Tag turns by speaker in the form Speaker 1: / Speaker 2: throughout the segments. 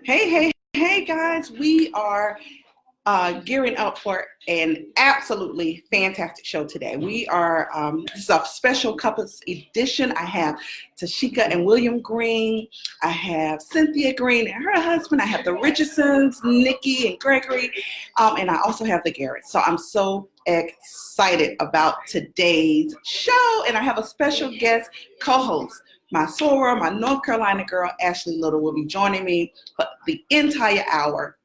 Speaker 1: Hey, guys. We are gearing up for an absolutely fantastic show today. This is a special couples edition. I have Tashika and William Green. I have Cynthia Green and her husband. I have the Richardsons, Nikki and Gregory. And I also have the Garretts. So I'm so excited about today's show. And I have a special guest co-host. My soror, my North Carolina girl, Ashley Little, will be joining me for the entire hour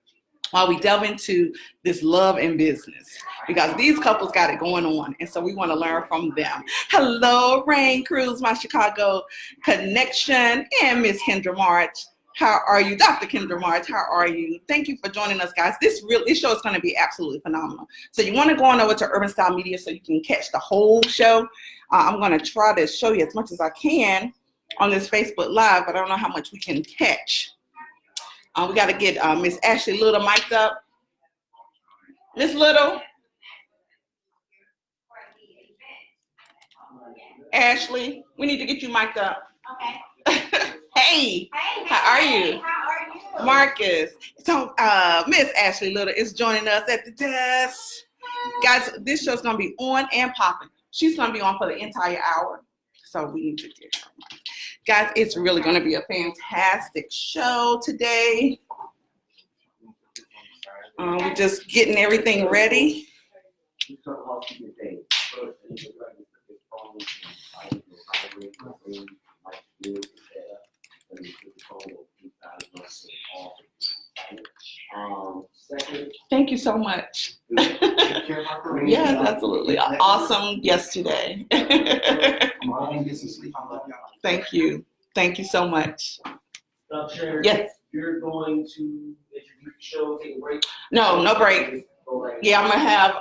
Speaker 1: while we delve into this love and business, because these couples got it going on, and so we want to learn from them. Hello, Rain Cruz, my Chicago connection, and Miss Kendra March. How are you? Dr. Kendra March, how are you? Thank you for joining us, guys. This show is going to be absolutely phenomenal. So you want to go on over to Urban Style Media so you can catch the whole show. I'm going to try to show you as much as I can on this Facebook Live, but I don't know how much we can catch. We got to get Miss Ashley Little mic'd up. Miss Little. Ashley, we need to get you mic'd up. Okay. Hey, how are you? Marcus. So Miss Ashley Little is joining us at the desk. Guys, this show's going to be on and popping. She's going to be on for the entire hour. So we need to get her. Guys, it's really going to be a fantastic show today. We're just getting everything ready. Thank you so much. Yes, absolutely. Awesome yesterday. Thank you. Thank you so much.
Speaker 2: Sharon,
Speaker 1: yes.
Speaker 2: You're going to introduce the show, take a break?
Speaker 1: No break. Yeah, I'm going to have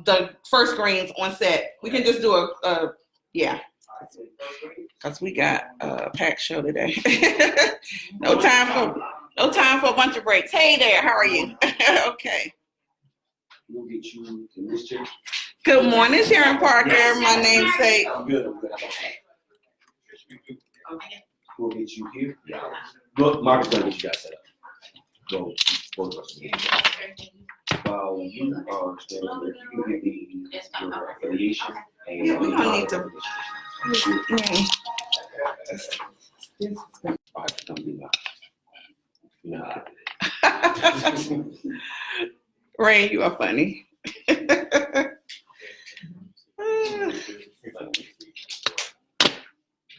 Speaker 1: the first greens on set. We can just do yeah. Because we got a packed show today. No time for a bunch of breaks. Hey there, how are you? Okay.
Speaker 2: We'll get you in this chair.
Speaker 1: Good morning, Sharon Parker. My namesake.
Speaker 2: I'm good. Okay. We'll get you here. Yeah. Look, Marcus gonna get you guys set up. Go, both of us. While you are standing there, you can give me your affiliation and
Speaker 1: we don't need to. Rain, you are funny.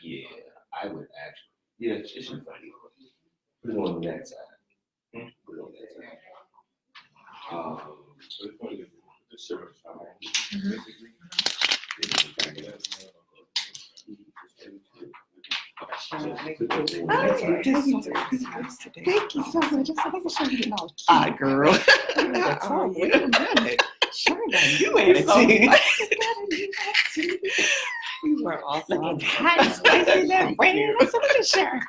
Speaker 2: Yeah, I would actually. Yeah, it's just funny. Put it on that side. Put it on that side.
Speaker 1: Thank you so much. Ah, girl.
Speaker 3: Wait a minute. Sharon,
Speaker 1: You ain't so
Speaker 3: you were awesome. Looking hot and spicy that rain. What's up with Sharon?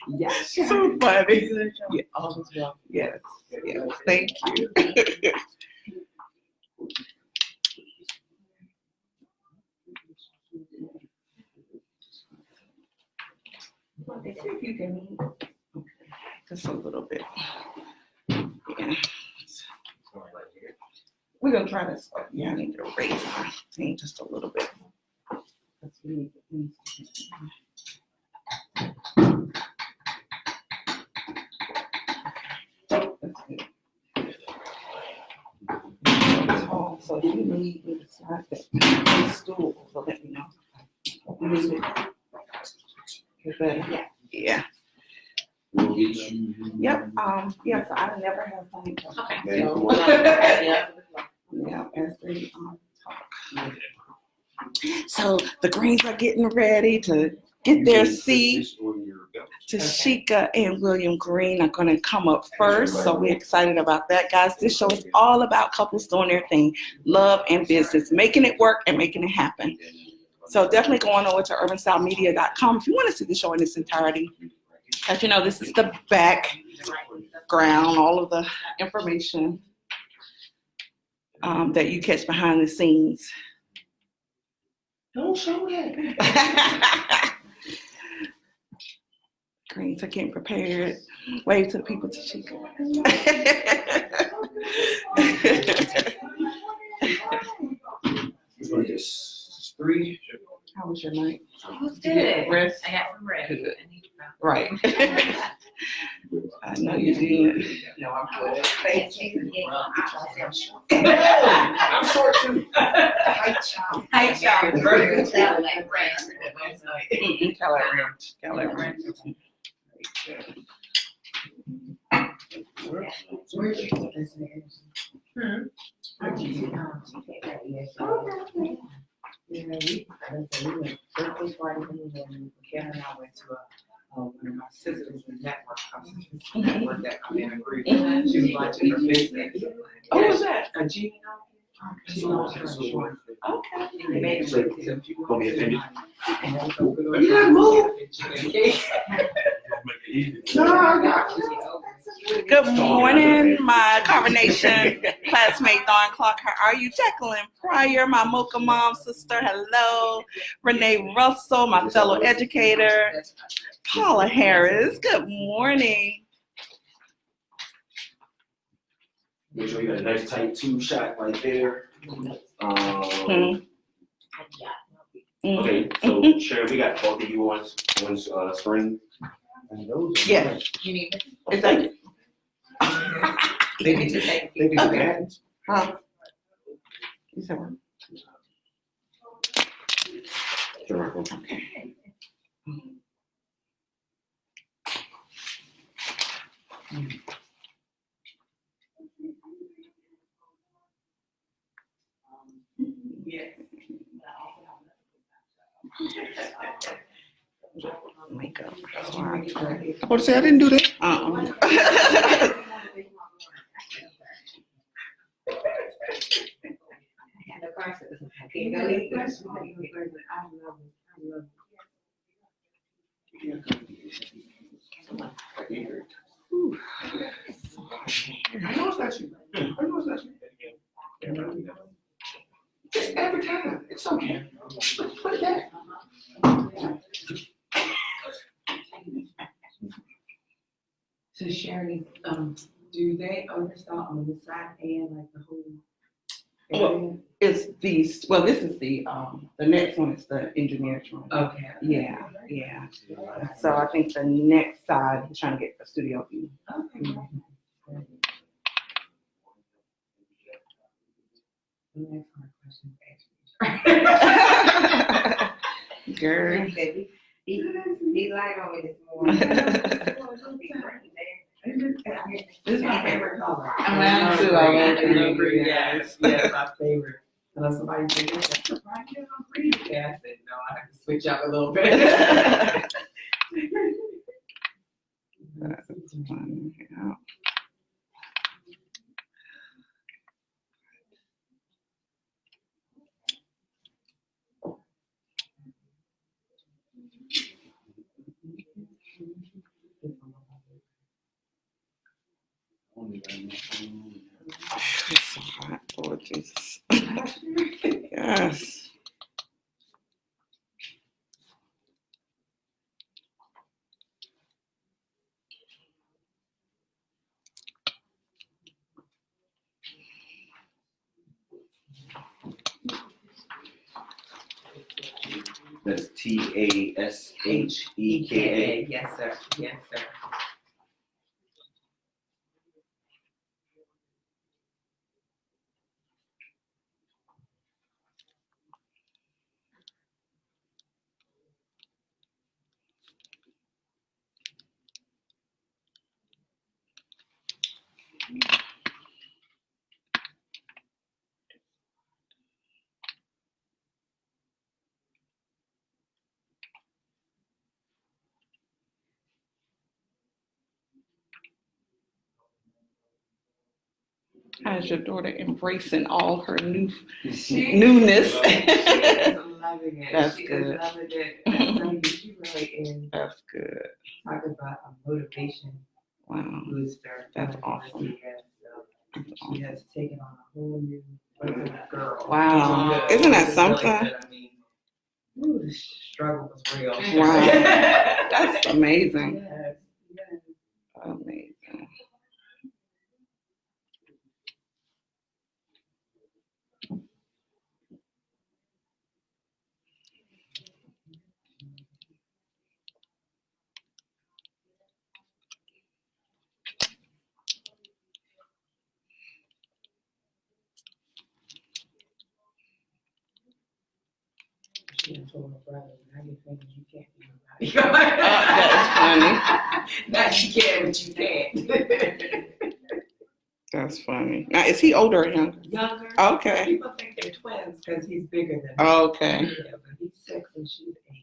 Speaker 1: Yes, so funny.
Speaker 3: Yeah, all is well.
Speaker 1: Yes, thank you. You can just a little bit. Yeah. We're gonna try this. Yeah, I need to raise my thing just a little bit. So if you need me to slide that stool, so let me know. Yeah.
Speaker 2: We'll get you.
Speaker 1: Yep. Yeah. So I never have fun.
Speaker 2: Okay.
Speaker 1: Yeah. As they talk. So the Greens are getting ready to get their seat. Tashika and William Green are going to come up first, so we're excited about that, guys. This show is all about couples doing their thing, love and business, making it work and making it happen. So definitely go on over to urbanstylemedia.com if you want to see the show in its entirety. As you know, this is the background, all of the information that you catch behind the scenes.
Speaker 2: Don't show that.
Speaker 1: Greens, I came prepared. Wave to the people, Tashika.
Speaker 2: Just 3.
Speaker 1: How was your night?
Speaker 3: It was
Speaker 1: Did you get
Speaker 3: good.
Speaker 1: rest?
Speaker 3: I got some rest.
Speaker 1: Good.
Speaker 3: I need to
Speaker 1: Right. I know you did. No, I'm good. Thank you.
Speaker 2: I'm short too.
Speaker 1: Hi, child.
Speaker 3: Hi, Sharon.
Speaker 4: Karen and I went to one of my sisters' network network that I'm in a group. She was watching her business.
Speaker 1: Oh, what was that?
Speaker 4: A Gina. She knows her short.
Speaker 1: Okay.
Speaker 4: They made it so if you
Speaker 2: Don't be offended.
Speaker 4: and then go to
Speaker 2: You gotta move.
Speaker 4: No, I got you.
Speaker 1: Good morning, my coronation classmate, Dawn Clark. How are you? Jacqueline Pryor, my Mocha mom sister. Hello. Renee Russell, my fellow educator. Paula Harris. Good morning.
Speaker 2: Make sure you got a nice tight 2 shot right there. Okay, so Sharon, we got both of you on screen.
Speaker 1: Yes.
Speaker 3: You need it?
Speaker 1: Is that
Speaker 4: They need to take.
Speaker 2: They do that.
Speaker 1: huh? You said what?
Speaker 2: Sure.
Speaker 1: Okay. Makeup. What to say? I didn't do that.
Speaker 2: I know it's not you. I know it's not you. It's every time. It's okay. Put it back.
Speaker 4: So Sharon, do they oversaw on the side and like the whole area?
Speaker 1: It's these. Well, this is the next one is the engineer's room.
Speaker 4: Okay.
Speaker 1: Yeah. So I think the next side he's trying to get the studio view.
Speaker 4: Okay. The next hard question actually.
Speaker 1: Girl.
Speaker 3: He light on me this morning.
Speaker 4: This is my favorite color.
Speaker 3: Mine too, I love green.
Speaker 4: Yes, my favorite. Unless somebody said, "Yes, that's a bright yellow green." Yeah, I said, no, I have to switch up a little bit.
Speaker 1: That's fun. Yeah. It's so hot, Lord Jesus. Yes.
Speaker 2: That's TASHEKA.
Speaker 4: Yes, sir. Yes, sir.
Speaker 1: How's your daughter embracing all her newness?
Speaker 4: She is loving it.
Speaker 1: That's
Speaker 4: She
Speaker 1: good.
Speaker 4: is loving it. She really is.
Speaker 1: That's good.
Speaker 4: Talk about a motivation
Speaker 1: Wow.
Speaker 4: booster.
Speaker 1: That's awesome.
Speaker 4: Yes, so
Speaker 1: That's
Speaker 4: she
Speaker 1: awesome.
Speaker 4: has taken on a whole new girl.
Speaker 1: Wow. Isn't that something?
Speaker 4: I mean, ooh, the struggle was real.
Speaker 1: Wow. That's amazing.
Speaker 4: Yes, told her brother, now you're thinking you can't be nobody.
Speaker 1: That's
Speaker 4: Not you can, but you can't.
Speaker 1: That's funny. Now, is he older or younger?
Speaker 4: Younger.
Speaker 1: Okay.
Speaker 4: People think they're twins because he's bigger than her.
Speaker 1: Okay.
Speaker 4: Yeah, but he's 6 and she's 8.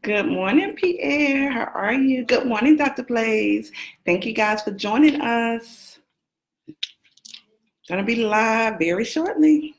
Speaker 1: Good morning, Pierre. How are you? Good morning, Dr. Blaze. Thank you guys for joining us. Gonna be live very shortly.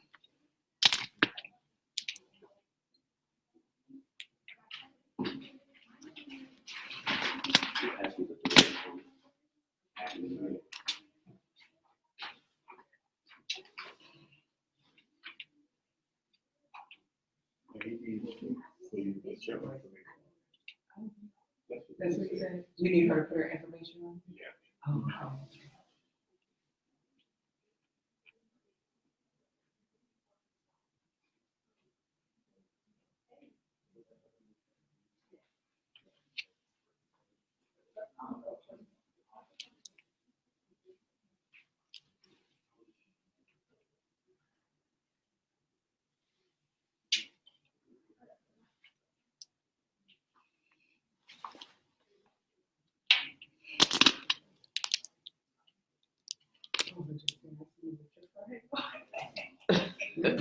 Speaker 4: That's what you said? You need her to put her information on?
Speaker 2: Yeah.
Speaker 4: Oh, okay.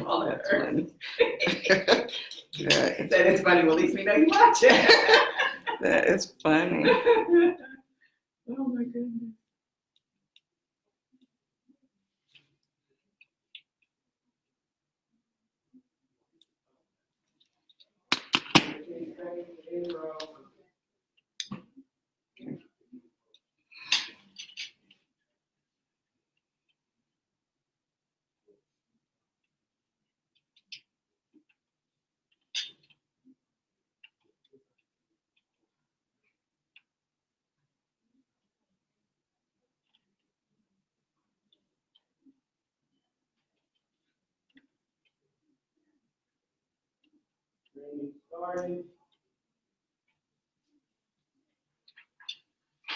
Speaker 4: All that
Speaker 1: That's funny. That
Speaker 4: That is funny. Well, at least we know you watch it.
Speaker 1: that is funny.
Speaker 4: Oh my goodness.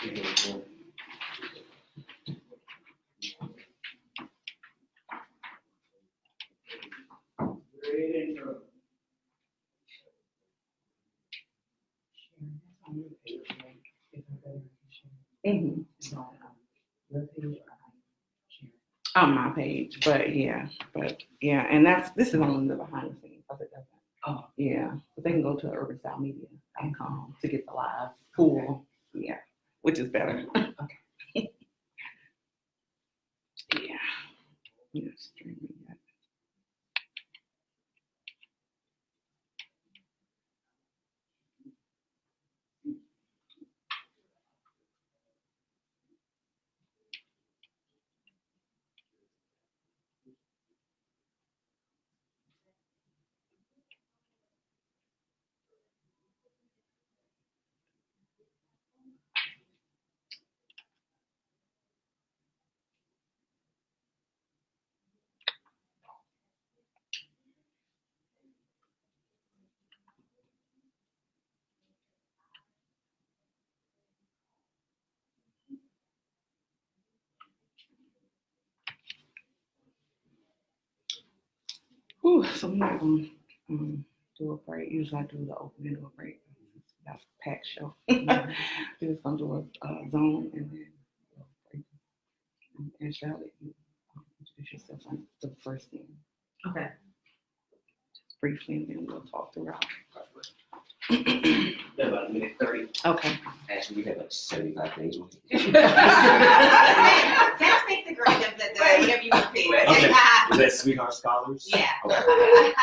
Speaker 1: Mm-hmm.
Speaker 4: Your page or
Speaker 1: On my page, but yeah, and this is only the behind the scenes because it doesn't.
Speaker 4: Oh.
Speaker 1: Yeah, but they can go to urbanstylemedia.com to get the live full, yeah, which is better.
Speaker 4: Okay.
Speaker 1: Yeah. Yeah, streaming that. Whew, so I'm not gonna do a break. Usually I do the opening do a break. That's a packed show. We're just gonna do a zone and then we'll break. And Charlotte, you introduce yourself on the first thing.
Speaker 4: Okay.
Speaker 1: Just briefly, and then we'll talk throughout.
Speaker 2: About a minute 30.
Speaker 1: Okay.
Speaker 2: Actually, we have like 75 days.
Speaker 3: Let's make the grade of the whatever you want to do.
Speaker 2: Okay. Is that Sweetheart Scholars?
Speaker 3: Yeah.
Speaker 2: Okay.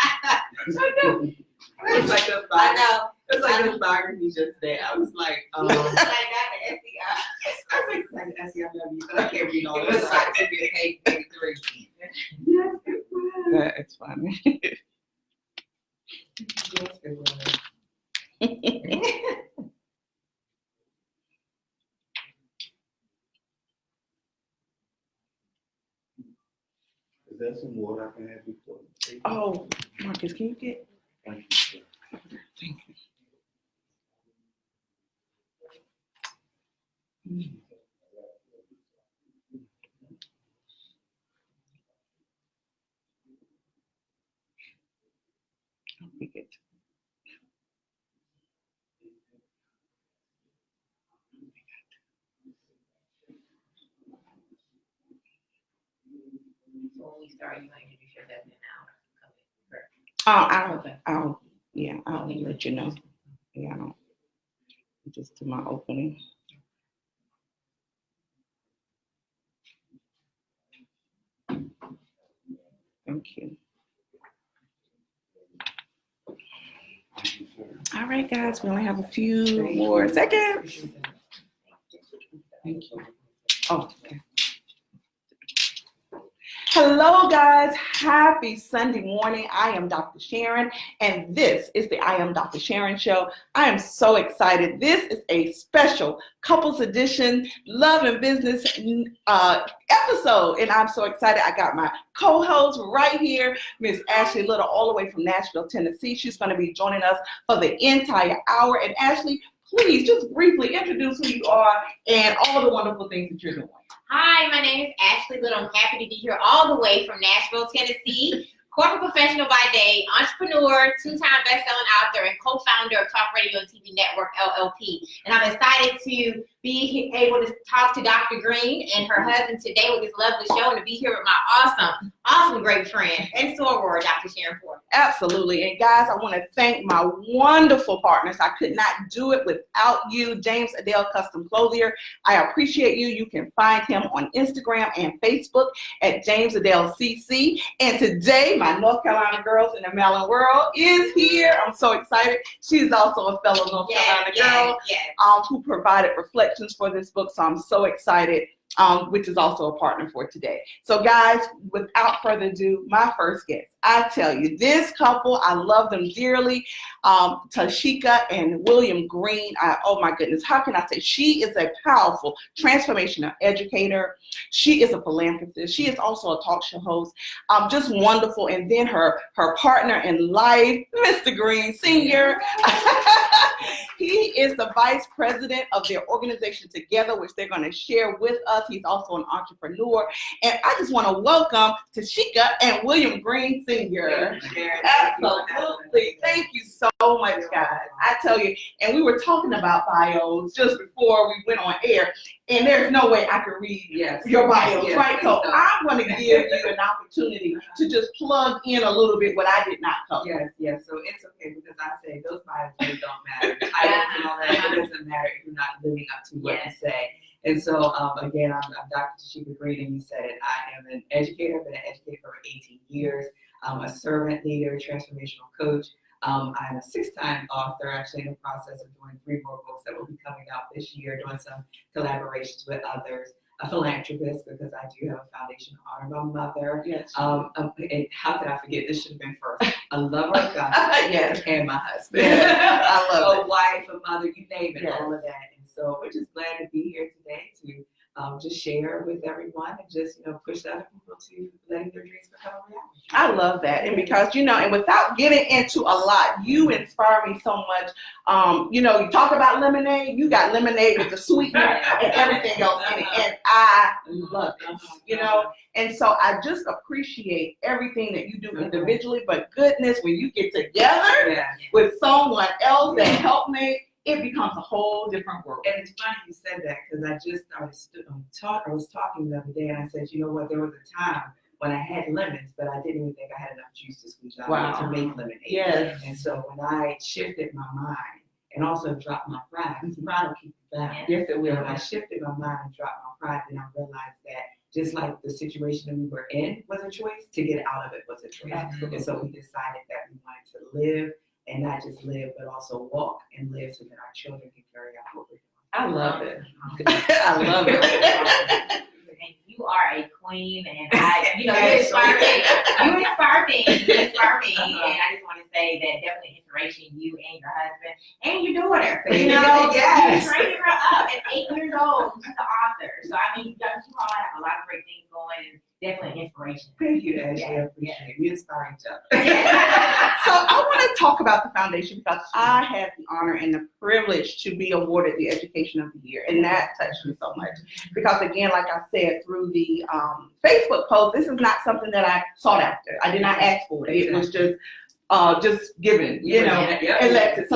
Speaker 4: It's like a
Speaker 3: I know.
Speaker 4: It's like a biography just there. I was like,
Speaker 3: Like that, the SEI.
Speaker 4: I was like SCIW, but I can't read all
Speaker 3: It
Speaker 4: this.
Speaker 3: was like to be a page 3.
Speaker 4: Yes, it was.
Speaker 1: That's funny.
Speaker 4: Yes, it was.
Speaker 2: Is there some water I can have before?
Speaker 1: Oh, Marcus, can you get?
Speaker 2: Thank you, sir.
Speaker 1: Thank you. We get
Speaker 3: So when we start, you might need to share that now.
Speaker 1: I'll let you know. Yeah, I'll just do my opening. Thank you. All right, guys, we only have a few more seconds.
Speaker 4: Thank you.
Speaker 1: Oh, okay. Hello, guys. Happy Sunday morning. I am Dr. Sharon, and this is the I Am Dr. Sharon Show. I am so excited. This is a special couples edition love and business episode, and I'm so excited. I got my co-host right here, Miss Ashley Little, all the way from Nashville, Tennessee. She's going to be joining us for the entire hour. And Ashley, please just briefly introduce who you are and all the wonderful things that you're doing.
Speaker 3: Hi, my name is Ashley Little. I'm happy to be here all the way from Nashville, Tennessee. Corporate professional by day, entrepreneur, two-time best-selling author, and co-founder of Talk Radio and TV Network, LLP. And I'm excited to be able to talk to Dr. Green and her husband today with this lovely show and to be here with my awesome great friend and soror, Dr. Sharon Ford.
Speaker 1: Absolutely. And guys, I want to thank my wonderful partners. I could not do it without you. James Adele Custom Clothier. I appreciate you. You can find him on Instagram and Facebook at James Adele CC. And today, my North Carolina girls in the Mellon world is here. I'm so excited. She's also a fellow North Carolina girl who provided reflections for this book. So I'm so excited. Which is also a partner for today. So guys, without further ado, my first guest. I tell you, this couple, I love them dearly. Tashika and William Green. Oh my goodness, how can I say? She is a powerful transformational educator. She is a philanthropist. She is also a talk show host. Just wonderful. And then her partner in life, Mr. Green Sr. He is the vice president of their organization Together, which they're going to share with us. He's also an entrepreneur. And I just want to welcome Tashika and William Green Sr. Absolutely. Thank you so much, guys. I tell you, and we were talking about bios just before we went on air, and there's no way I could read your bios, right? So I'm going to give you an opportunity to just plug in a little bit what I did not cover.
Speaker 4: Yes. So it's okay because I say those bios really don't matter. Titles and all that, it doesn't matter if you're not living up to what you say. And so, again, I'm Dr. Tashika Green, and you said it. I am an educator. I've been an educator for 18 years. I'm a servant leader, transformational coach. I'm a 6-time author, actually in the process of doing 3 more books that will be coming out this year, doing some collaborations with others. A philanthropist, because I do have a foundation to honor my mother. Yes. And how could I forget? This should have been first. A lover of God and my husband.
Speaker 1: I love it.
Speaker 4: A wife, a mother, you name it, all of that. And so we're just glad to be here today to just share with everyone and just, push other people to letting their dreams become a reality.
Speaker 1: I love that. And because, and without getting into a lot, you inspire me so much. You talk about lemonade, you got lemonade with the sweetener and everything else in it. And I love it, And so I just appreciate everything that you do individually, but goodness, when you get together with someone else that helped me, it becomes a whole different world.
Speaker 4: And it's funny you said that because I just I was talking the other day and I said, you know what, there was a time when I had lemons, but I didn't even think I had enough juice to squeeze out to make lemonade.
Speaker 1: Yes.
Speaker 4: And so when I shifted my mind and also dropped my pride, because pride will keep you down.
Speaker 1: Yes, it will.
Speaker 4: When I shifted my mind and dropped my pride, then I realized that just like the situation that we were in was a choice, to get out of it was a choice.
Speaker 1: Absolutely.
Speaker 4: And so we decided that we wanted to live, and not just live, but also walk and live so that our children can carry out what we're doing.
Speaker 1: I love it. I love it.
Speaker 3: And you are a queen, and you inspire me. You inspire me. And I just want to say that definitely inspiration, you and your husband and your daughter. You trained her up at 8 years old. She's an author. So I mean, you all have a lot of great things going, and definitely an inspiration.
Speaker 4: Thank you, Ashley. I appreciate it. We inspire each other.
Speaker 1: So I want to talk about the foundation because I had the honor and the privilege to be awarded the Education of the Year, and that touched me so much. Because again, like I said, through the Facebook post, this is not something that I sought after. I did not ask for it. It was just given, elected,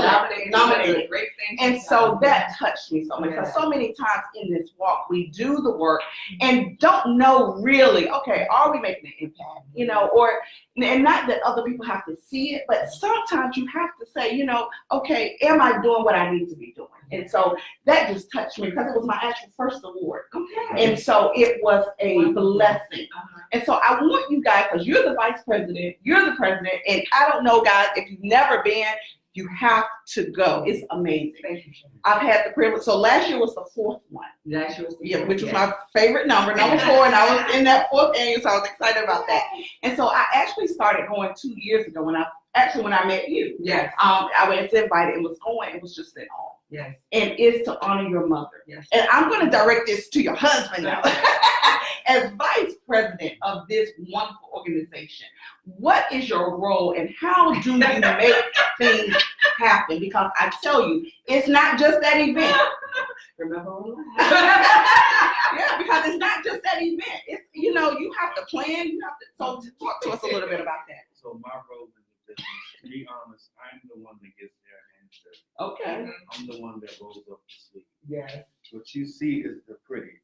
Speaker 1: nominated.
Speaker 4: Great thing.
Speaker 1: And so that touched me so much because so many times in this walk we do the work and don't know really, okay, are we making an impact? Or and not that other people have to see it, but sometimes you have to say, okay, am I doing what I need to be doing? And so that just touched me because it was my actual first award.
Speaker 4: Okay.
Speaker 1: And so it was a blessing. And so I want you guys, because you're the vice president, you're the president, and I don't know, guys, if you've never been, you have to go. It's amazing.
Speaker 4: Thank you, Sharon.
Speaker 1: I've had the privilege. So last year was the fourth one.
Speaker 4: Last year was the
Speaker 1: Which was my favorite number 4, and I was in that fourth annual, so I was excited about that. And so I actually started going 2 years ago when I met you.
Speaker 4: Yes.
Speaker 1: I was invited and was going. It was just an awe.
Speaker 4: Yes.
Speaker 1: And it's to honor your mother.
Speaker 4: Yes.
Speaker 1: And I'm going to direct this to your husband now. As vice president of this wonderful organization, what is your role and how do you make things happen? Because I tell you, it's not just that event.
Speaker 4: Remember all
Speaker 1: Yeah, because it's not just that event. It's, you have to plan. So talk to us a little bit about that.
Speaker 5: So my role in the business, to be honest, I'm the one that gets their hands dirty.
Speaker 1: Okay.
Speaker 5: I'm the one that rolls up the sleeve.
Speaker 4: Yes.
Speaker 5: What you see is the pretty.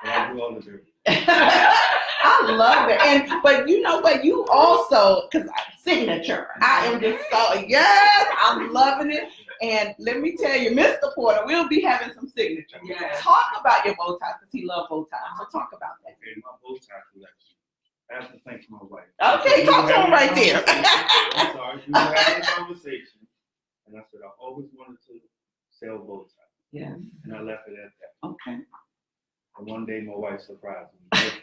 Speaker 5: I do all the dirty.
Speaker 1: I love it. But you also, because signature, I am just yes, I'm loving it. And let me tell you, Mr. Porter, we'll be having some signature.
Speaker 4: Yes.
Speaker 1: Talk about your bow tie, because he loves bow ties. So talk about that.
Speaker 5: Okay, my bow tie collection. I have to thank my wife.
Speaker 1: Okay, talk to him right there.
Speaker 5: I'm sorry, we were having a conversation, and I said I always wanted to sell bow ties.
Speaker 1: Yeah.
Speaker 5: And I left it at that.
Speaker 1: Okay.
Speaker 5: And one day my wife surprised me with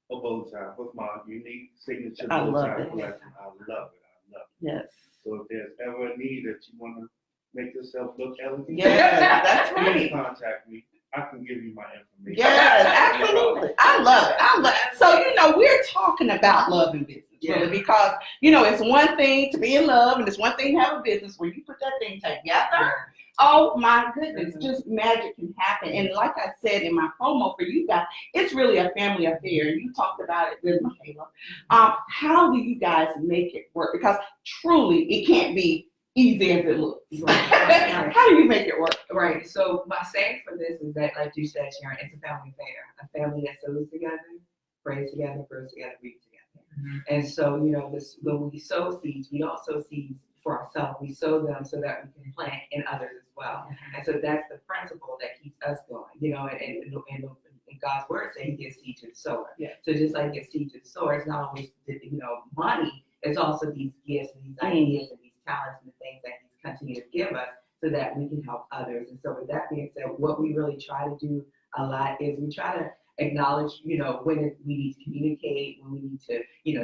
Speaker 5: a bow tie with my unique signature
Speaker 1: I
Speaker 5: bow
Speaker 1: love
Speaker 5: tie
Speaker 1: it.
Speaker 5: collection. I love it.
Speaker 1: Yes.
Speaker 5: So if there's ever a need that you want to make yourself look elegant,
Speaker 1: Yes, that's
Speaker 5: please
Speaker 1: right.
Speaker 5: contact me. I can give you my information.
Speaker 1: Yes, absolutely. I love it. So, we're talking about love and business, really, because, it's one thing to be in love and it's one thing to have a business. When you put that thing together, oh my goodness, just magic can happen. And like I said in my promo for you guys, it's really a family affair. And you talked about it with Michaela. How do you guys make it work? Because truly, it can't be easy as it looks.
Speaker 4: Right.
Speaker 1: How do you make it work?
Speaker 4: Right. So my saying for this is that, like you said, Sharon, it's a family affair. A family that sows together, prays together, grows together, reads together. And so, when we sow seeds, we don't sow seeds for ourselves. We sow them so that we can plant in others as well. And so that's the principle that keeps us going, and God's word says he gives seed to the sower.
Speaker 1: Yeah.
Speaker 4: So just like he gives seed to the sower, it's not always, money. It's also these gifts and these ideas and these talents and the things that he's continuing to give us so that we can help others. And so with that being said, what we really try to do a lot is we try to acknowledge, when we need to communicate, when we need to,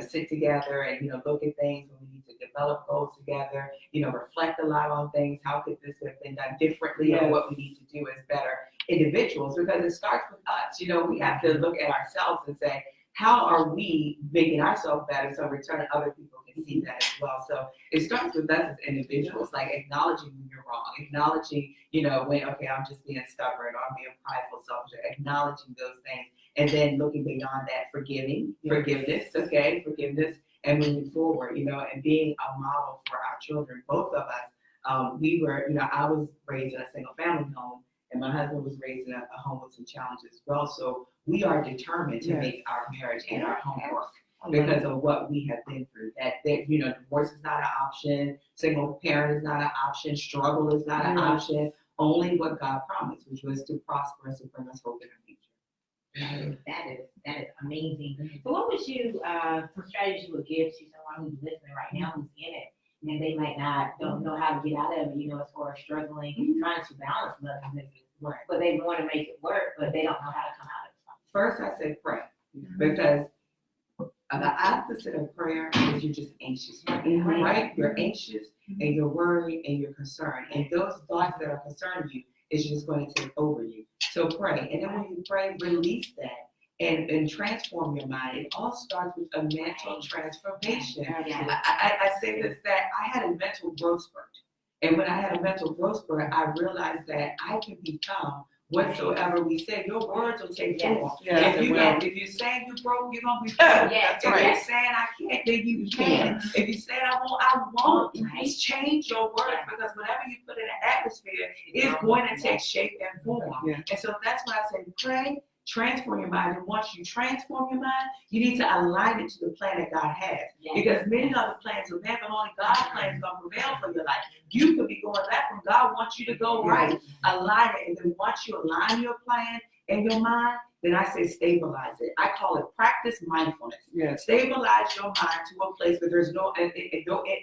Speaker 4: sit together and, look at things, when we need to develop goals together, reflect a lot on things. How could this have been done differently?
Speaker 1: Yes.
Speaker 4: Or what we need to do as better individuals, because it starts with us. We have to look at ourselves and say, how are we making ourselves better so in return other people can see that as well? So it starts with us as individuals, like acknowledging when you're wrong, acknowledging, when, okay, I'm just being stubborn or I'm being prideful, selfish, acknowledging those things. And then looking beyond that, forgiving, forgiveness, and moving forward, and being a model for our children, both of us. We were, I was raised in a single family home, and my husband was raised in a home with some challenges as well. So we are determined to make our marriage and our home work because of what we have been through. That divorce is not an option, single parent is not an option, struggle is not an option. Only what God promised, which was to prosper us and bring us hope in the future.
Speaker 3: That is amazing. So what would you, some strategies you would give to someone who's listening right now, who's in it, and they might don't know how to get out of it, as far as struggling and trying to balance love and business, but they want to make it work, but they don't know how to come out of it.
Speaker 4: First, I say pray, because the opposite of prayer is you're just anxious, right? You're anxious and you're worried and you're concerned, and those thoughts that are concerning you is just going to take over you. So pray. And then when you pray, release that and transform your mind. It all starts with a mental transformation. I say this, that I had a mental growth spurt. And when I had a mental growth spurt, I realized that I can become whatsoever we say. Your words will take form.
Speaker 1: Yes,
Speaker 4: If you're saying you broke, you're going to be broke.
Speaker 3: Yes,
Speaker 4: If
Speaker 1: right.
Speaker 4: you're saying I can't, then you can. If you say I won't, I won't. Just change your words, because whatever you put in the atmosphere is going to take shape and form.
Speaker 1: Yeah.
Speaker 4: And so that's why I say pray, transform your mind. And once you transform your mind, you need to align it to the plan that God has. Because many are the plans of man, but only God's plan is going to prevail for your life. You could be going back when God wants you to go right. Align it. And then once you align your plan in your mind, then I say stabilize it. I call it practice mindfulness.
Speaker 1: Yes.
Speaker 4: Stabilize your mind to a place where there's no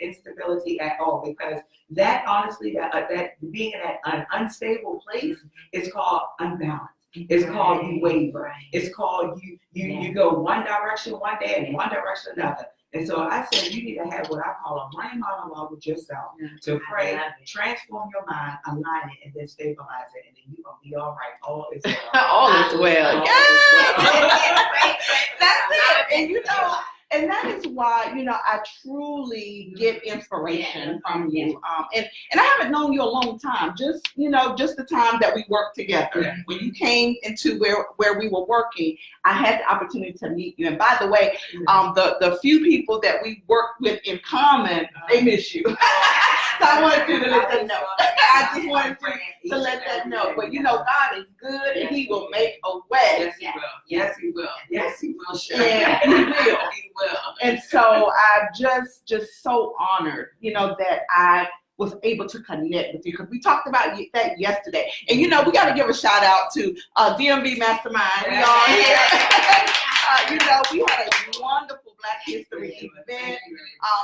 Speaker 4: instability at all. Because that, honestly, that being in an unstable place is called unbalanced. It's called you waver. It's called you go one direction one day and one direction another. And so I said you need to have what I call a running monologue with yourself to pray, transform your mind, align it, and then stabilize it, and then you're gonna be all right. All is well.
Speaker 1: All is well.
Speaker 4: All
Speaker 1: Yes.
Speaker 4: is well.
Speaker 1: That's it. And you know, and that is why, you know, I truly get inspiration from you. And I haven't known you a long time. Just, you know, just the time that we worked together.
Speaker 4: Yeah.
Speaker 1: When you came into where we were working, I had the opportunity to meet you. And by the way, the few people that we worked with in common, they miss you. So I wanted you to let them know. I just wanted you to let them know. But you know, God is good and He will make a way.
Speaker 4: Yes, He will. Yes, He will. Yes, He will. Sure.
Speaker 1: And He will.
Speaker 4: He will.
Speaker 1: And so I'm just so honored, you know, that I was able to connect with you, because we talked about that yesterday. And you know, we got to give a shout out to DMV Mastermind. We all here. You know, we had a wonderful Black History event.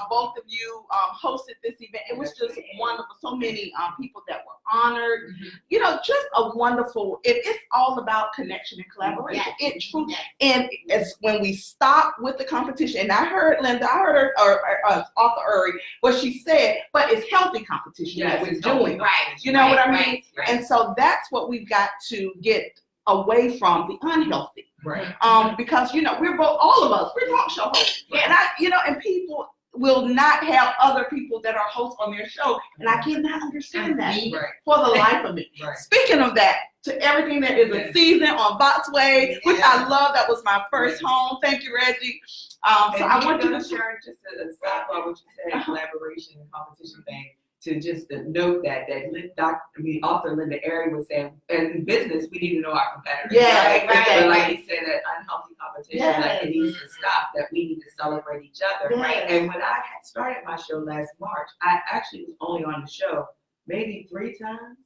Speaker 1: Both of you hosted this event. It was just wonderful. So many people that were honored. You know, just a wonderful. It's all about connection and collaboration. It truly. And it's when we stop with the competition. And I heard Linda. I heard her, author Uri, what she said. But it's healthy competition that we're doing.
Speaker 3: Right.
Speaker 1: You know what I mean?
Speaker 3: Right.
Speaker 1: And so that's what we've got to get away from, the unhealthy.
Speaker 4: Right.
Speaker 1: Because you know, we're both, all of us, we're talk show hosts. And you know, and people will not have other people that are hosts on their show, and I cannot understand that for the life of me. Speaking of that, to everything that is a season on Boxway, which I love, that was my first home. Thank you, Reggie. So I want you to
Speaker 4: share just a sidebar what you said, collaboration and competition thing. To just note that author Linda Airy was saying, in business, we need to know our competitors.
Speaker 1: Right.
Speaker 4: But like he said, that unhealthy competition, like it needs to stop, that we need to celebrate each other. And when I had started my show last March, I actually was only on the show maybe 3 times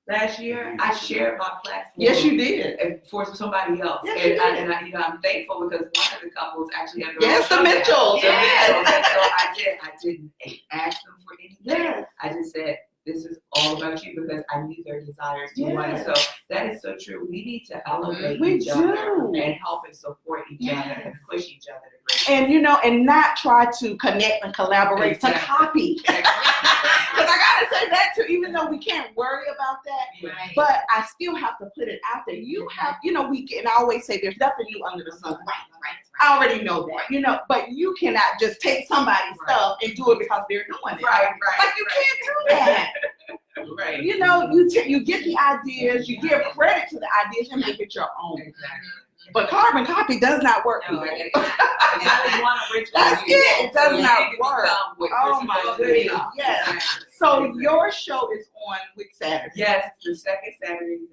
Speaker 4: last year. I shared my platform.
Speaker 1: Yes, you did.
Speaker 4: For somebody else.
Speaker 1: Yes,
Speaker 4: and I, you know, I'm thankful because one of the couples actually had their
Speaker 1: Yes, the Mitchells.
Speaker 4: And so I didn't ask them for anything.
Speaker 1: Yes.
Speaker 4: I just said, this is all about you, because I knew their desires to want it. So that is so true. We need to elevate each other and help and support each other and push each other to great.
Speaker 1: And you know, and not try to connect and collaborate to copy. Because I gotta say that too, even though we can't worry about that, but I still have to put it out there. You have, you know, we can always say there's nothing new under the sun. I already know that, you know, but you cannot just take somebody's stuff and do it because they're doing it. Like you can't do that. You know, you get the ideas, you give credit to the ideas and make it your own. But carbon copy does not work.
Speaker 4: No, it's only one original.
Speaker 1: That's it. It does not work. Oh my goodness. Yes. So your show is on which Saturday?
Speaker 4: Yes, the second Saturdays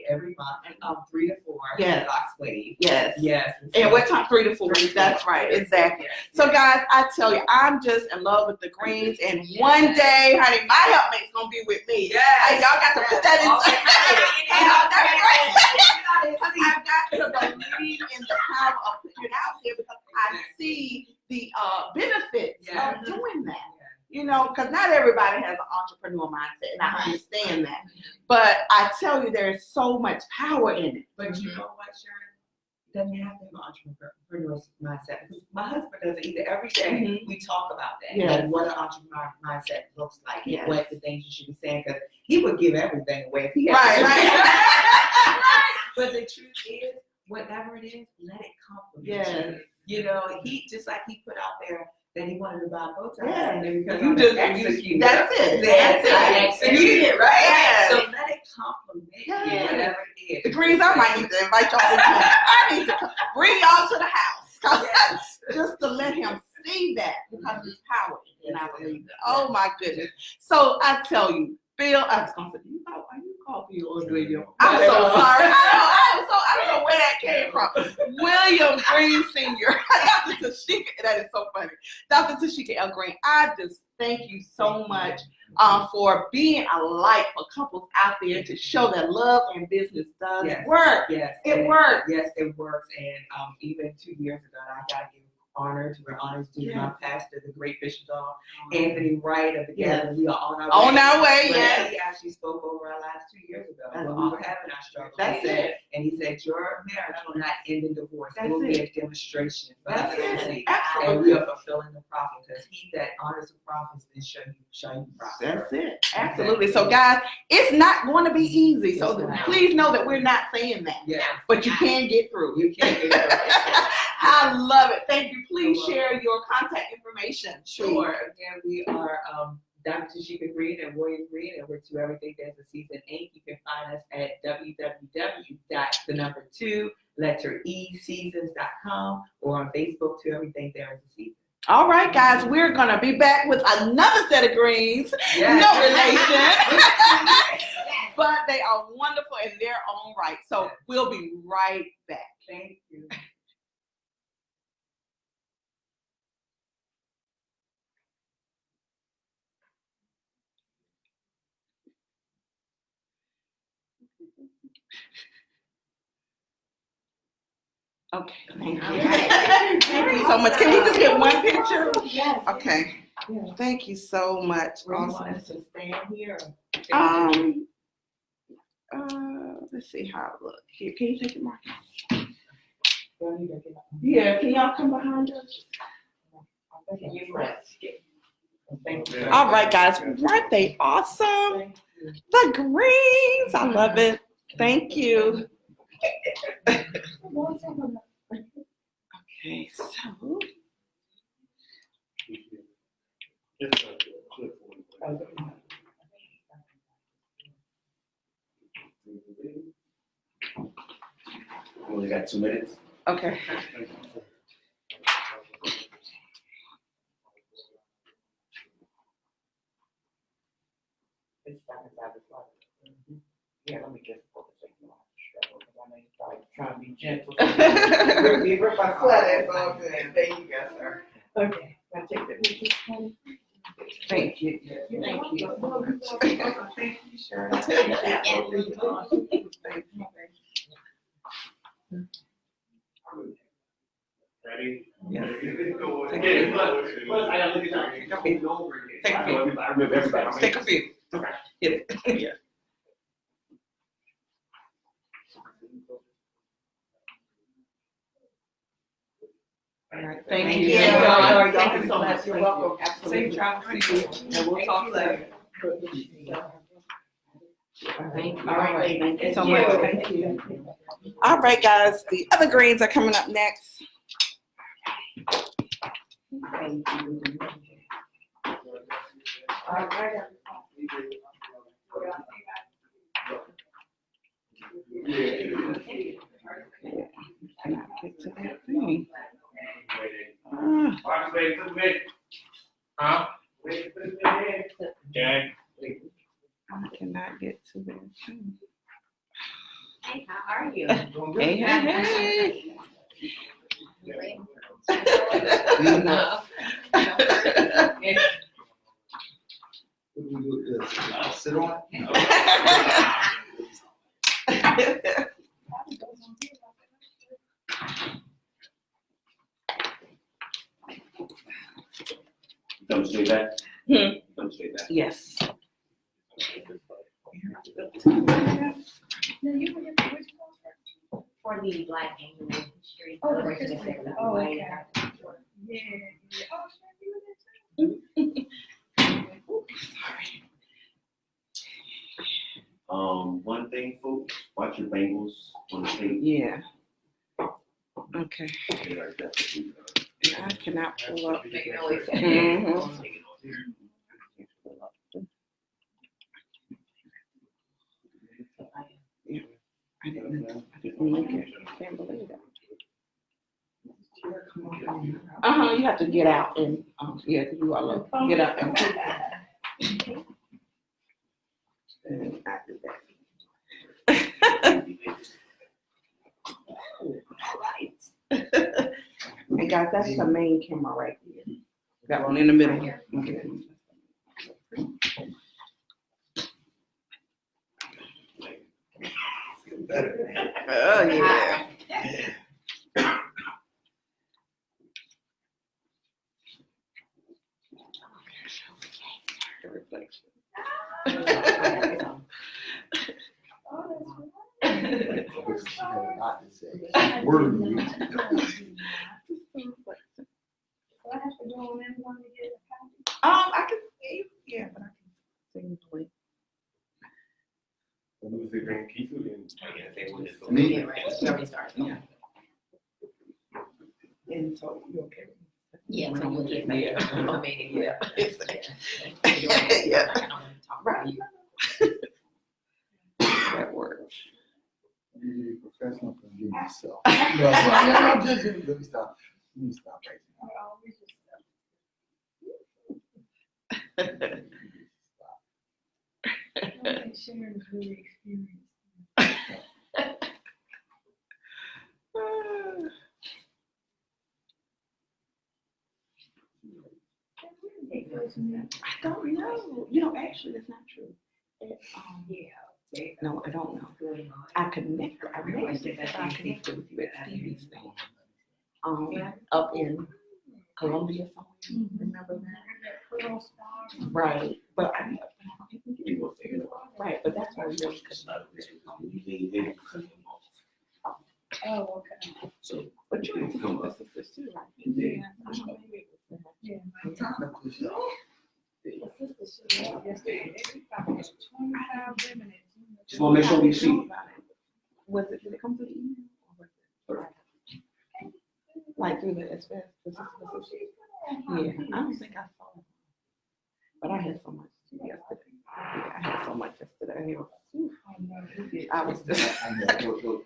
Speaker 4: every month, 3 to 4.
Speaker 1: Yes.
Speaker 4: Boxway.
Speaker 1: Yes.
Speaker 4: Yes.
Speaker 1: And what time? 3 to 4. That's right. Exactly. So guys, I tell you, I'm just in love with the greens, and one day, honey, my helpmate's gonna be with me.
Speaker 4: Yes.
Speaker 1: Hey, y'all got to put that in. I've got to believe in the power of putting it out there, because I see the benefits of doing that. You know, because not everybody has an entrepreneur mindset, and I understand that. But I tell you, there's so much power in it.
Speaker 4: But you know what, Sharon? doesn't have to have an entrepreneurial mindset. Because my husband does it either. Every day we talk about that,
Speaker 1: Yes.
Speaker 4: like what an entrepreneur mindset looks like,
Speaker 1: Yes.
Speaker 4: and what the things you should be saying. Because he would give everything away if he had
Speaker 1: Right,
Speaker 4: to.
Speaker 1: right.
Speaker 4: But the truth is, whatever it is, let it compliment
Speaker 1: Yes.
Speaker 4: you. You know, he just like he put out there that he wanted to buy bow ties,
Speaker 1: Yes.
Speaker 4: and because
Speaker 1: You
Speaker 4: I'm
Speaker 1: just
Speaker 4: execute.
Speaker 1: that's it.
Speaker 4: That's
Speaker 1: That's
Speaker 4: I
Speaker 1: it.
Speaker 4: execute it, right?
Speaker 1: Yes.
Speaker 4: So let it compliment you,
Speaker 1: Yes.
Speaker 4: whatever it is.
Speaker 1: The Greens, I might need to invite y'all to come. I need to bring y'all to the house. 'Cause
Speaker 4: Yes.
Speaker 1: just to let him see that because it's power. And I believe it. Oh my goodness. So I tell you, Bill, I was gonna say, are you called Bill or William? I'm so sorry. I don't know where that came from. William Green Sr. Dr. Tashika, that is so funny. Dr. Tashika L. Green, I just thank you so much for being a light for couples out there to show that love and business does work.
Speaker 4: Yes.
Speaker 1: It works.
Speaker 4: Yes, it works. And even 2 years ago, I gotta give honor to where honors due. My pastor, the great Bishop Anthony Wright of the Gathering. We are on our way. But
Speaker 1: Yes.
Speaker 4: he actually spoke over our lives 2 years ago
Speaker 1: That's
Speaker 4: when we were having our struggles.
Speaker 1: That's it.
Speaker 4: And he said, your marriage will not end in divorce.
Speaker 1: That's
Speaker 4: it will
Speaker 1: it.
Speaker 4: be a demonstration for
Speaker 1: That's
Speaker 4: others to
Speaker 1: it.
Speaker 4: see.
Speaker 1: Absolutely.
Speaker 4: And we are fulfilling the prophet, because he that honors the prophets then shall you prosper.
Speaker 1: That's it. Absolutely. So guys, it's not going to be easy. So
Speaker 4: It's not.
Speaker 1: please know that we're not saying that.
Speaker 4: Yeah.
Speaker 1: But you can get through.
Speaker 4: You can't get it.
Speaker 1: I love it. Thank you. Please
Speaker 4: You're
Speaker 1: share your contact information.
Speaker 4: Sure. Again, we are Dr. Tashika Green and William Green, and we're To Everything There's a Season 8. You can find us at www.seasons.com or on Facebook, To Everything There Is a Season.
Speaker 1: All right, guys, we're going to be back with another set of greens.
Speaker 4: Yes.
Speaker 1: No relation. But they are wonderful in their own right. So we'll be right back.
Speaker 4: Thank you.
Speaker 1: Okay, thank you. Thank you so much. Can we just get one picture?
Speaker 4: Yes.
Speaker 1: Okay.
Speaker 4: Yes.
Speaker 1: Thank you so much.
Speaker 4: Where you want
Speaker 1: Awesome.
Speaker 4: us to stand here?
Speaker 1: Let's see how it looks. Here, can you take it, Mark?
Speaker 4: Or you can get up.
Speaker 1: Yeah, can y'all come behind us?
Speaker 4: Can you press? Thank you.
Speaker 1: All right, guys. Weren't they awesome? The greens. I love it. Thank you. Okay, so.
Speaker 5: Just a clip for you.
Speaker 2: We only got 2 minutes.
Speaker 1: Okay.
Speaker 4: Yeah, let me just pull this thing off. Because I know you're probably trying to be gentle.
Speaker 1: You rip my sweater. It's all good. There you go, sir.
Speaker 4: Okay, can I take the picture?
Speaker 1: Thank you.
Speaker 4: Thank you.
Speaker 1: Thank you, Sharon.
Speaker 5: Ready?
Speaker 1: Yeah.
Speaker 5: Go
Speaker 1: Thank
Speaker 5: ahead.
Speaker 1: you.
Speaker 5: Plus, I gotta look at that. It's over again.
Speaker 1: Take a few.
Speaker 2: I remember everybody.
Speaker 1: Take a few.
Speaker 5: Okay.
Speaker 1: Hit it. Yeah. All right. Thank you.
Speaker 3: you.
Speaker 1: All right,
Speaker 4: Thank you so much.
Speaker 1: You're welcome. Absolutely.
Speaker 4: Safe travels to you.
Speaker 1: And we'll talk later.
Speaker 4: Thank you.
Speaker 1: All right. Thank you so
Speaker 4: Thank
Speaker 1: much.
Speaker 4: you.
Speaker 1: Thank you. All right, guys. The other greens are coming up next.
Speaker 4: All right.
Speaker 1: Cannot get to that thing.
Speaker 5: Wait a minute. Huh? Okay.
Speaker 1: I cannot get to that thing.
Speaker 3: Hey, how are you?
Speaker 1: Hey, hey,
Speaker 2: Sit on.
Speaker 1: hey.
Speaker 2: Come straight back. Come straight back.
Speaker 1: Yes.
Speaker 3: For the Black Annual. Oh,
Speaker 4: okay.
Speaker 2: One thing, folks, watch your bangles on the tape.
Speaker 1: Yeah. Okay.
Speaker 2: They are definitely,
Speaker 1: I cannot pull up.
Speaker 3: Making noise.
Speaker 1: Mhm. I didn't look at it. I can't believe that. You have to get out and, yeah, you all look, get out and. And I do that. And guys, that's the main camera right here. That one in the middle. Okay. Oh, yeah. The reflection. I can see, yeah, but I can sing the link.
Speaker 3: Yeah, right. We already started.
Speaker 1: Yeah. And so you okay?
Speaker 3: Yeah, so we'll get
Speaker 1: Yeah.
Speaker 3: that.
Speaker 1: Yeah.
Speaker 3: Yeah.
Speaker 1: Yeah.
Speaker 3: Right.
Speaker 1: That works.
Speaker 6: You be professional for getting yourself. No, just let me stop. Let me stop right
Speaker 7: Sharon is really experienced.
Speaker 1: I don't know. You know, actually, that's not true. No, I don't know. I connected. I connected with you at Stevie's thing. Up in Columbia somewhere. Remember that? Right. But I don't think you will figure it out. Right. But that's why we really couldn't.
Speaker 7: Oh, okay.
Speaker 2: So,
Speaker 1: But you have to come up with this too, right?
Speaker 7: Yeah.
Speaker 6: now. I'm trying to push it off.
Speaker 7: My sister showed up yesterday. They got 25 women.
Speaker 2: just wanna make sure we see.
Speaker 1: Was it, did it come through the email? Or was it like through the SPS? Yeah, I don't think I saw it. But I had so much yesterday. Yeah, I had so much yesterday. I was just.
Speaker 6: I know, look.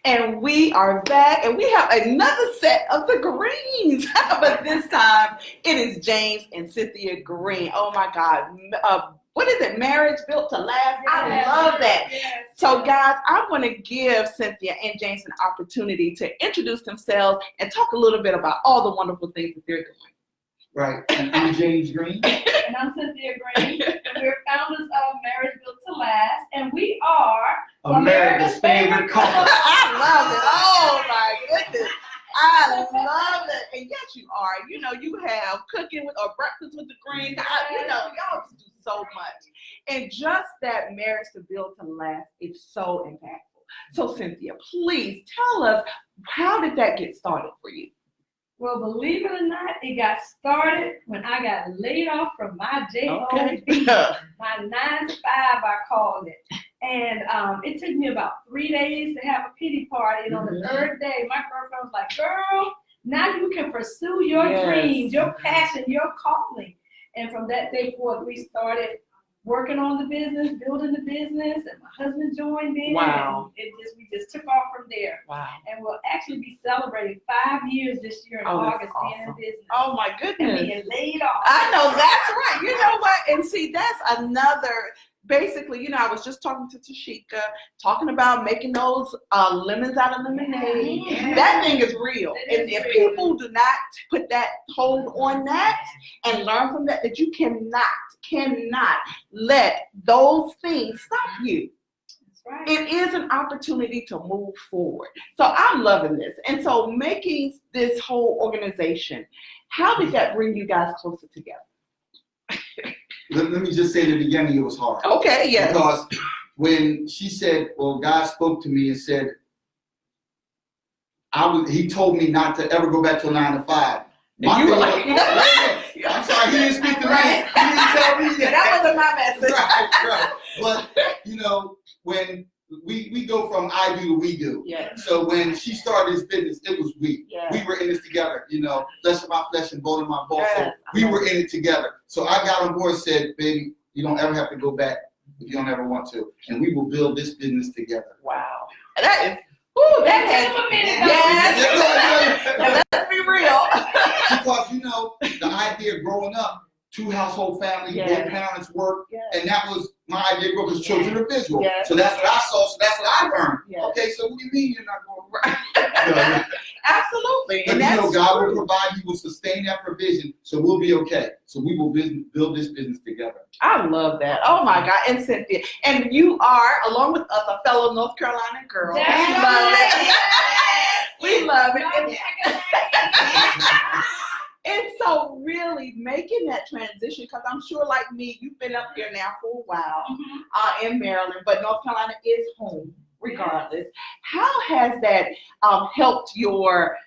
Speaker 1: And we are back, and we have another set of the Greens. But this time, it is James and Cynthia Green. Oh my God. What is it? Marriage Built to Last? I love that.
Speaker 7: Yes.
Speaker 1: So guys, I want to give Cynthia and James an opportunity to introduce themselves and talk a little bit about all the wonderful things that they're doing.
Speaker 6: Right, and I'm James Green.
Speaker 7: And I'm Cynthia Green, and we're founders of Marriage Built to Last, and we are
Speaker 6: America's favorite couple.
Speaker 1: I love it. Oh my goodness. I love it. And yes, you are. You know, you have cooking with or breakfast with the Greens. You know, y'all just do so much. And just that Marriage to Build to Last is so impactful. So Cynthia, please tell us, how did that get started for you?
Speaker 7: Well, believe it or not, it got started when I got laid off from my job.
Speaker 1: Okay.
Speaker 7: My 9 to 5, I called it. And it took me about 3 days to have a pity party. And on the third day, my girlfriend was like, girl, now you can pursue your dreams, your passion, your calling. And from that day forth, we started working on the business, building the business, and my husband joined in.
Speaker 1: Wow.
Speaker 7: And we just took off from there.
Speaker 1: Wow.
Speaker 7: And we'll actually be celebrating 5 years this year in August being in business.
Speaker 1: Oh my
Speaker 7: And
Speaker 1: goodness.
Speaker 7: being laid off.
Speaker 1: I know, that's right. You know what? And see, that's another, basically, you know, I was just talking to Tashika, talking about making those lemons out of lemonade.
Speaker 7: Yeah.
Speaker 1: That thing is real.
Speaker 7: It
Speaker 1: And
Speaker 7: is
Speaker 1: if
Speaker 7: real.
Speaker 1: people do not put that hold on that and learn from that you cannot let those things stop you.
Speaker 7: That's right.
Speaker 1: It is an opportunity to move forward. So I'm loving this. And so making this whole organization, how did that bring you guys closer together?
Speaker 6: Let me just say at the beginning, it was hard.
Speaker 1: Okay, yes.
Speaker 6: Because when she said, well, God spoke to me and said, he told me not to ever go back to a 9 to 5.
Speaker 1: And you were like,
Speaker 6: I'm sorry, he didn't speak to me. He didn't tell me that.
Speaker 1: that wasn't my message.
Speaker 6: Right. But, when we go from I do to we do.
Speaker 1: Yeah.
Speaker 6: So when she started this business, it was we.
Speaker 1: Yeah.
Speaker 6: We were in this together, flesh of my flesh and bone of my bone. So
Speaker 1: Yes.
Speaker 6: we were in it together. So I got on board and said, baby, you don't ever have to go back if you don't ever want to. And we will build this business together.
Speaker 1: Wow. That is, ooh, that has, yes. Let's be real.
Speaker 6: Because, the idea of growing up, 2 household family,
Speaker 1: Yes.
Speaker 6: both parents work,
Speaker 1: Yes.
Speaker 6: and that was my idea because children are visual.
Speaker 1: Yes.
Speaker 6: So that's what I saw, so that's what I learned.
Speaker 1: Yes.
Speaker 6: Okay, so what do you mean you're not going right?
Speaker 1: Absolutely.
Speaker 6: But
Speaker 1: And that's
Speaker 6: God
Speaker 1: true.
Speaker 6: will provide, He will sustain that provision, so we'll be okay. So we will build this business together.
Speaker 1: I love that. Oh my God. And Cynthia. And you are, along with us, a fellow North Carolina girl.
Speaker 7: That's
Speaker 1: We love
Speaker 7: right.
Speaker 1: it. We love it.
Speaker 7: Y'all
Speaker 1: And,
Speaker 7: check it out.
Speaker 1: and so really making that transition, because I'm sure like me, you've been up here now for a while in Maryland, but North Carolina is home regardless. How has that helped your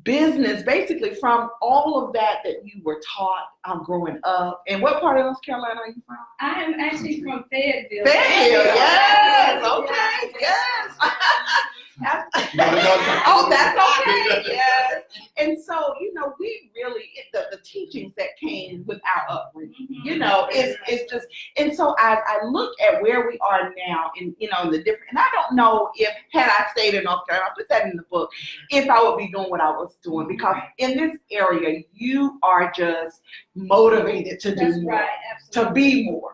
Speaker 1: business, basically from all of that you were taught growing up? And what part of North Carolina are you from?
Speaker 7: I am actually from Fayetteville.
Speaker 1: Fayetteville, yes. Okay, yes. Oh, that's okay. Yes. And so, we really, the teachings that came with our upbringing, it's just, and so I look at where we are now in the different, and I don't know if, had I stayed in North Carolina, I put that in the book, if I would be doing what I was doing, because in this area, you are just motivated to do
Speaker 7: That's
Speaker 1: more,
Speaker 7: right,
Speaker 1: to
Speaker 7: absolutely.
Speaker 1: be more.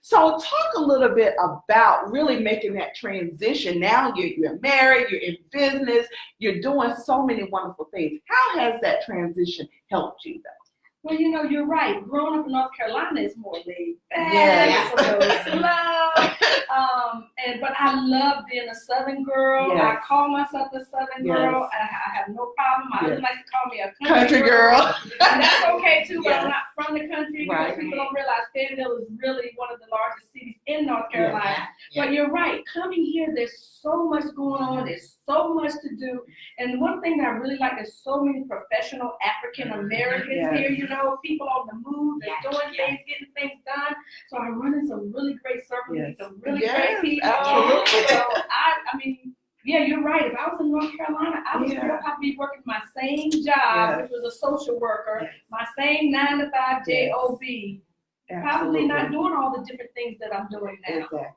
Speaker 1: So talk a little bit about really making that transition. Now you're married, you're in business, you're doing so many wonderful things. How has that transition helped you though?
Speaker 7: Well, you're right. Growing up in North Carolina is more laid back,
Speaker 1: Yes.
Speaker 7: it's a little slow. But I love being a Southern girl.
Speaker 1: Yes.
Speaker 7: I call myself a Southern girl.
Speaker 1: Yes.
Speaker 7: I have no problem. My husband likes to call me a
Speaker 1: Country girl.
Speaker 7: And that's okay too, but
Speaker 1: Yes.
Speaker 7: I'm not from the country because
Speaker 1: Right.
Speaker 7: people don't realize Fayetteville is really one of the largest cities in North Carolina. But you're right. Coming here, there's so much going on. There's so much to do. And one thing that I really like is so many professional African Americans
Speaker 1: Yes.
Speaker 7: here, people on the move, they're doing things, getting things done. So I run in some really great circles,
Speaker 1: Yes.
Speaker 7: some really
Speaker 1: Yes,
Speaker 7: great people.
Speaker 1: absolutely.
Speaker 7: So I mean, yeah, you're right. If I was in North Carolina, I would still probably be working my same job, which was a social worker, my same 9 to 5 job. Probably not doing all the different things that I'm doing now.
Speaker 1: Exactly.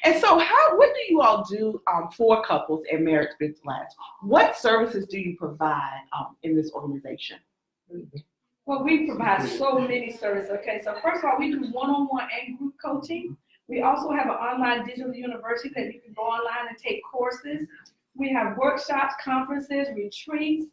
Speaker 1: And so what do you all do for couples and marriage business alliance? What services do you provide in this organization?
Speaker 7: Well, we provide so many services. Okay, so first of all, we do one-on-one and group coaching. We also have an online digital university that you can go online and take courses. We have workshops, conferences, retreats.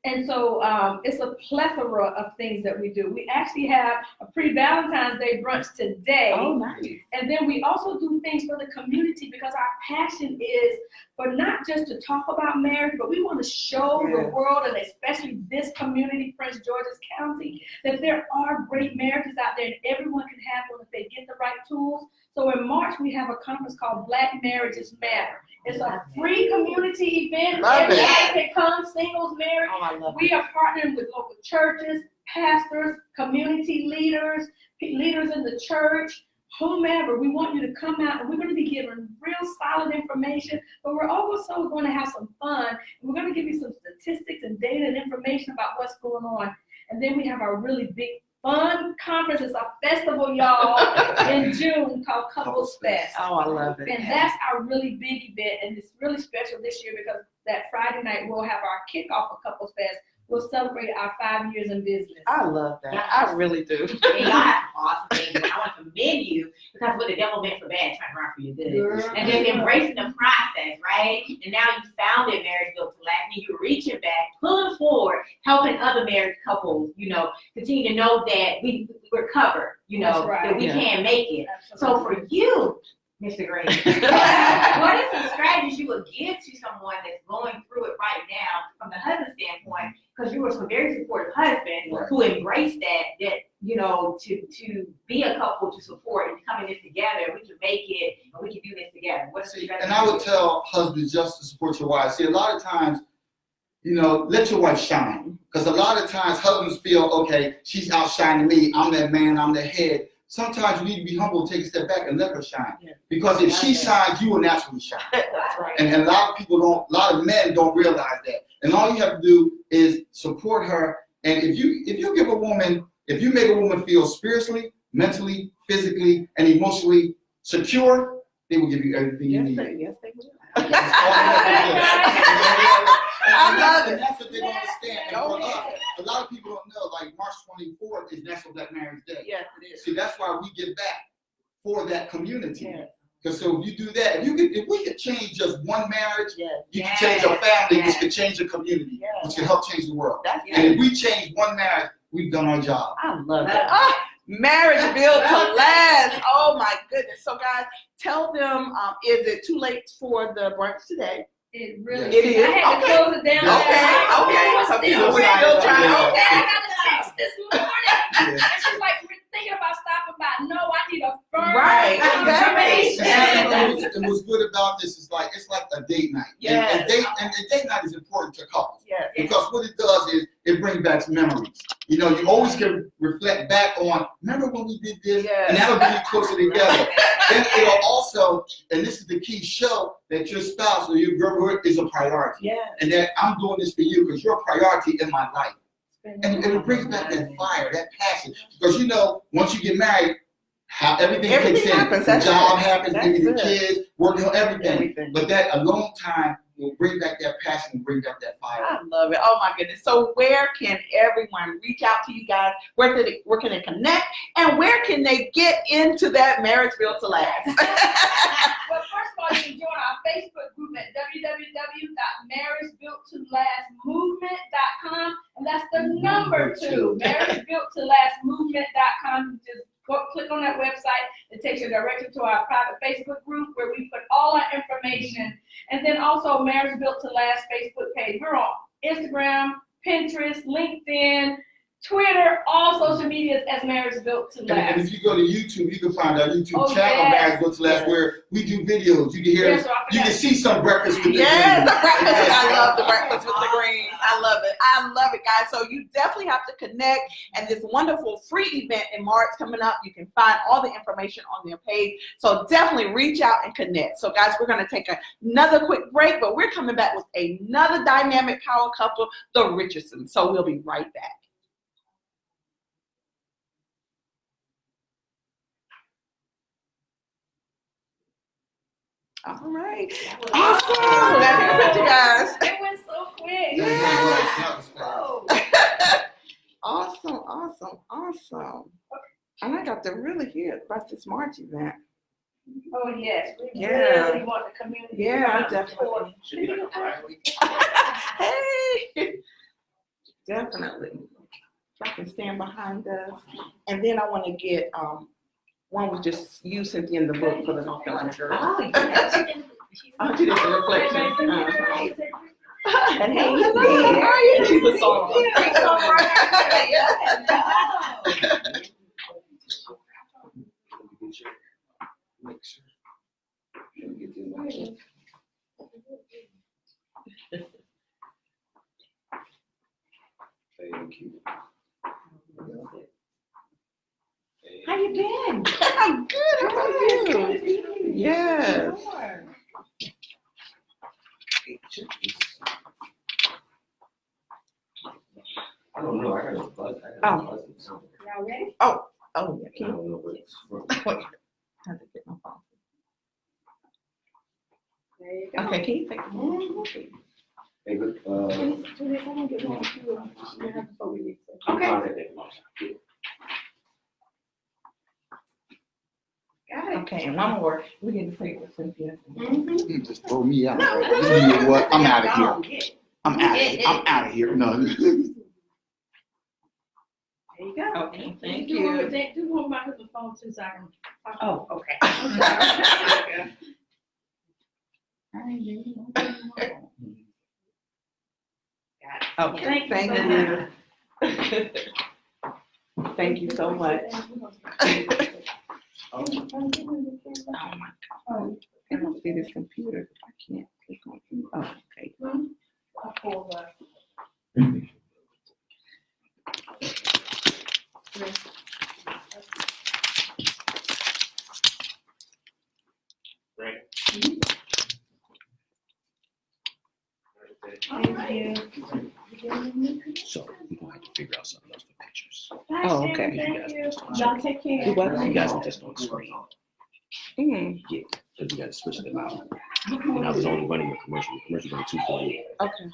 Speaker 7: And so it's a plethora of things that we do. We actually have a pre-Valentine's Day brunch today.
Speaker 1: Oh, nice.
Speaker 7: And then we also do things for the community because our passion is for not just to talk about marriage, but we want to show the world, and especially this community, Prince George's County, that there are great marriages out there and everyone can have one if they get the right tools. So in March, we have a conference called Black Marriages Matter. It's a free community event.
Speaker 1: Love it.
Speaker 7: Everybody can come, singles, married.
Speaker 1: Oh, I love
Speaker 7: We are partnering with local churches, pastors, community leaders, leaders in the church, whomever. We want you to come out, and we're going to be giving real solid information, but we're also going to have some fun. We're going to give you some statistics and data and information about what's going on. And then we have our really big fun conference. It's a festival, y'all, in June called Couples Fest.
Speaker 1: Oh, I love it.
Speaker 7: And that's our really big event, and it's really special this year because that Friday night we'll have our kickoff of Couples Fest. We'll celebrate our 5 years in business.
Speaker 1: I love that. I really do.
Speaker 3: And y'all have some awesome things. And I want to commend you because what the devil meant for bad, turned around for your good. And just embracing the process, right? And now you founded Marriage Built to Last, and you're reaching back, pulling forward, helping other married couples, continue to know that we're covered, that we can make it. So for you, Mr. Green, what is some strategies you would give to someone that's going through it right now from the husband standpoint?
Speaker 8: because you were a very supportive husband
Speaker 6: Right.
Speaker 8: who embraced that, you know, to be a couple to support and coming this together, we can make it, and we can do this together. What's the
Speaker 6: And I would tell husbands just to support your wife. See, a lot of times, you know, let your wife shine. Because a lot of times husbands feel, okay, she's outshining me. I'm that man, I'm the head. Sometimes you need to be humble, take a step back and let her shine.
Speaker 1: Yeah.
Speaker 6: Because if she shines, you will naturally shine.
Speaker 1: That's right.
Speaker 6: And a lot of people don't, a lot of men don't realize that. And all you have to do is support her. And if you give a woman, if you make a woman feel spiritually, mentally, physically, and emotionally secure, they will give you everything you need.
Speaker 1: Yes, they will.
Speaker 6: That's all you have to do. And that's what they don't understand. And for us, a lot of people don't know, like March 24th is National Black Marriage Day.
Speaker 1: Yes, it is.
Speaker 6: See, that's why we give back for that community.
Speaker 1: Yes.
Speaker 6: Because so if you do that, if we could change just one marriage,
Speaker 1: Yes.
Speaker 6: you can change a family, which can change a community,
Speaker 1: Yes.
Speaker 6: which can help change the world.
Speaker 1: That's
Speaker 6: And if we change one marriage, we've done our job.
Speaker 1: I love that. Marriage built to last. Oh my goodness. So guys, tell them, is it too late for the brunch today?
Speaker 7: It really
Speaker 1: It is.
Speaker 7: I had to
Speaker 1: Okay.
Speaker 7: close it down.
Speaker 1: Okay.
Speaker 7: Some
Speaker 1: Okay.
Speaker 7: people
Speaker 1: So
Speaker 7: were
Speaker 1: we're still trying.
Speaker 7: I
Speaker 1: Okay.
Speaker 7: got a text this morning. And she's like, we're thinking about stopping by. No, I need a firm
Speaker 1: Right.
Speaker 7: confirmation.
Speaker 6: And what's good about this is like it's like a date night.
Speaker 1: Yes.
Speaker 6: And date night is important to couples.
Speaker 1: Yes.
Speaker 6: Because what it does is it brings back memories. You know, you always can reflect back on, remember when we did this?
Speaker 1: Yes.
Speaker 6: And that'll bring you closer together. Then it'll also, and this is the key, show that your spouse or your girlfriend is a priority.
Speaker 1: Yes.
Speaker 6: And that I'm doing this for you because you're a priority in my life. And it brings back that fire, that passion. Because you know, once you get married, how everything kicks in.
Speaker 1: Happens.
Speaker 6: The
Speaker 1: That's
Speaker 6: job
Speaker 1: it.
Speaker 6: happens,
Speaker 1: That's
Speaker 6: maybe the
Speaker 1: it.
Speaker 6: kids, working on everything.
Speaker 1: Everything.
Speaker 6: But that alone time will bring back that passion and bring back that fire.
Speaker 1: I love it. Oh my goodness. So where can everyone reach out to you guys? Where can they connect? And where can they get into that marriage built to last?
Speaker 7: Well, first of all, you can join our Facebook group at www.marriagebuilttolastmovement.com, and that's the number 2, marriagebuilttolastmovement.com. Just click on that website. It takes you directly to our private Facebook group where we put all our information, and then also Marriage Built to Last Facebook page. We're on Instagram, Pinterest, LinkedIn, Twitter, all social medias as Marriage Built to
Speaker 6: And
Speaker 7: Last.
Speaker 6: if you go to YouTube, you can find our YouTube
Speaker 7: Oh,
Speaker 6: channel,
Speaker 7: yes.
Speaker 6: Marriage Built to Last,
Speaker 1: Yes.
Speaker 6: where we do videos. You can hear,
Speaker 7: Yes, so I
Speaker 6: you can
Speaker 7: forgot.
Speaker 6: see some breakfast with the
Speaker 1: Yes,
Speaker 6: Greens.
Speaker 1: the breakfast. I love the breakfast with the greens. I love it. I love it, guys. So you definitely have to connect. And this wonderful free event in March coming up, you can find all the information on their page. So definitely reach out and connect. So guys, we're going to take another quick break, but we're coming back with another dynamic power couple, the Richardsons. So we'll be right back. All right. Awesome. So that's your picture, guys.
Speaker 7: It went so quick.
Speaker 6: Whoa.
Speaker 1: Awesome, awesome, awesome. And I got to really hear about this March event.
Speaker 7: Oh, yes. We
Speaker 1: Yeah.
Speaker 7: really want the community.
Speaker 1: Yeah,
Speaker 7: to support.
Speaker 1: definitely.
Speaker 5: Should be like a Friday.
Speaker 1: Hey, definitely. If I can stand behind us. And then I want to get one with just you, Cynthia, in the book for the North Carolina girls.
Speaker 3: Oh, yeah.
Speaker 1: Oh, she did the reflection.
Speaker 7: And
Speaker 1: Hey,
Speaker 7: hey,
Speaker 1: hello, how are you? She's a song.
Speaker 7: Great songwriter.
Speaker 2: Thank you.
Speaker 3: How you been?
Speaker 1: I'm good. How about you? Yes.
Speaker 2: I don't know. I got a buzz.
Speaker 7: Y'all ready?
Speaker 1: Oh, yeah.
Speaker 2: I
Speaker 1: Can
Speaker 2: don't know what it's from.
Speaker 1: wait. I have to get my phone.
Speaker 7: There you go.
Speaker 1: Okay, can you take the
Speaker 2: Hey, look,
Speaker 1: Okay.
Speaker 2: Okay.
Speaker 7: Got it.
Speaker 1: Okay, and one more. We need to take with Cynthia.
Speaker 6: You just throw me out. You know what? I'm out of here.
Speaker 7: Go get it.
Speaker 6: I'm out of here. No.
Speaker 7: There you go.
Speaker 1: Okay, thank
Speaker 7: Do one
Speaker 1: you.
Speaker 7: with that- do one with my husband's phone too, so I can.
Speaker 1: Oh, okay.
Speaker 7: I'm sorry.
Speaker 1: All right,
Speaker 7: Got it.
Speaker 1: Okay,
Speaker 7: Thank
Speaker 1: thank
Speaker 7: you
Speaker 1: you. Thank you so much. Oh my God. I don't see this computer. I can't click on it. Oh, okay.
Speaker 5: Right.
Speaker 7: Thank you.
Speaker 2: So we're gonna have to figure out something else for pictures.
Speaker 1: Oh, okay.
Speaker 7: Thank you. Y'all take care.
Speaker 1: You what?
Speaker 2: You guys are just on the screen.
Speaker 1: Mm,
Speaker 2: Yeah, because you gotta switch them out. And I was only running a commercial. The commercial's only 248.
Speaker 1: okay.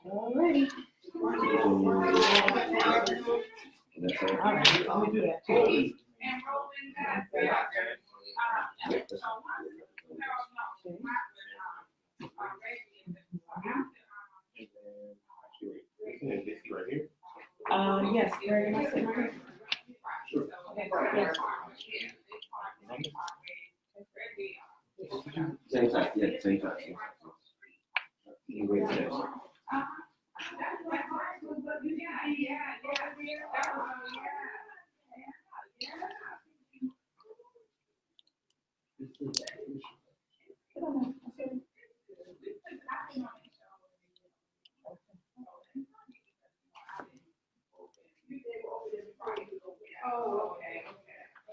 Speaker 7: Alrighty.
Speaker 8: All right, let me do that too.
Speaker 5: Right here.
Speaker 8: Yes, very nice. Okay, yes.
Speaker 2: Same time, yeah, same time. You wait a minute.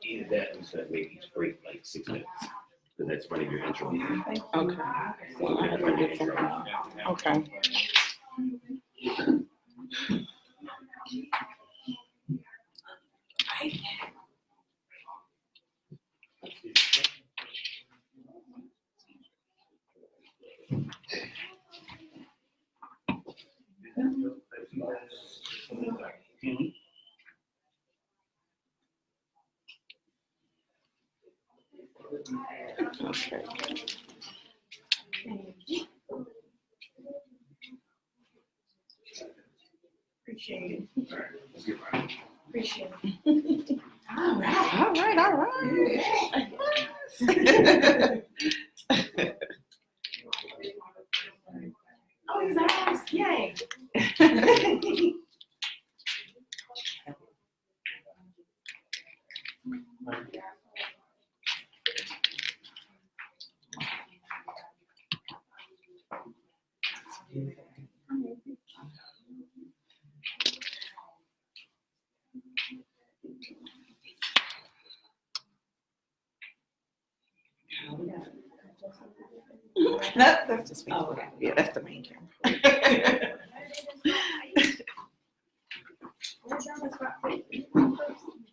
Speaker 2: Either that, or so maybe each break like 6 minutes. Because that's running your intro.
Speaker 1: Okay. So I have to get something. Okay. Okay.
Speaker 8: Appreciate it. Appreciate it.
Speaker 1: All right, all right.
Speaker 8: Oh, he's nice. Yay.
Speaker 1: That's just me.
Speaker 8: Oh, okay.
Speaker 1: Yeah, that's the main camera.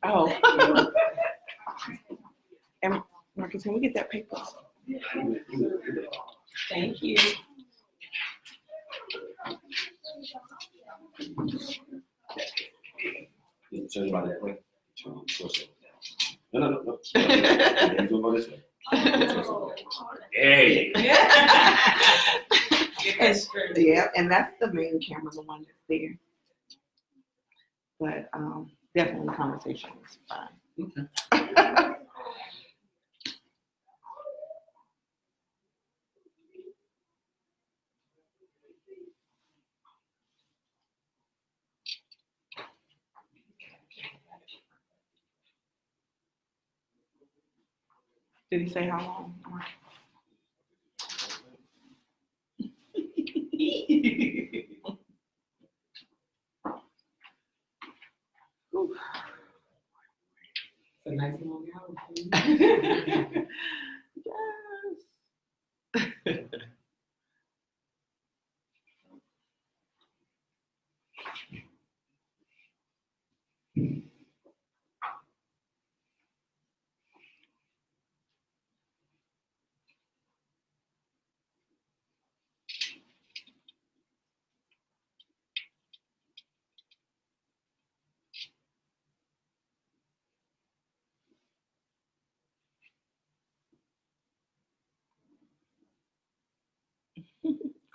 Speaker 1: Oh. And Marcus, can we get that paper?
Speaker 8: Thank you.
Speaker 2: Turn about that way. No. Do it this way. Hey.
Speaker 1: Yeah, and that's the main camera, the one that's there. But definitely conversation is fine. Did he say how long?
Speaker 4: It's a nice long hour.
Speaker 1: Yes.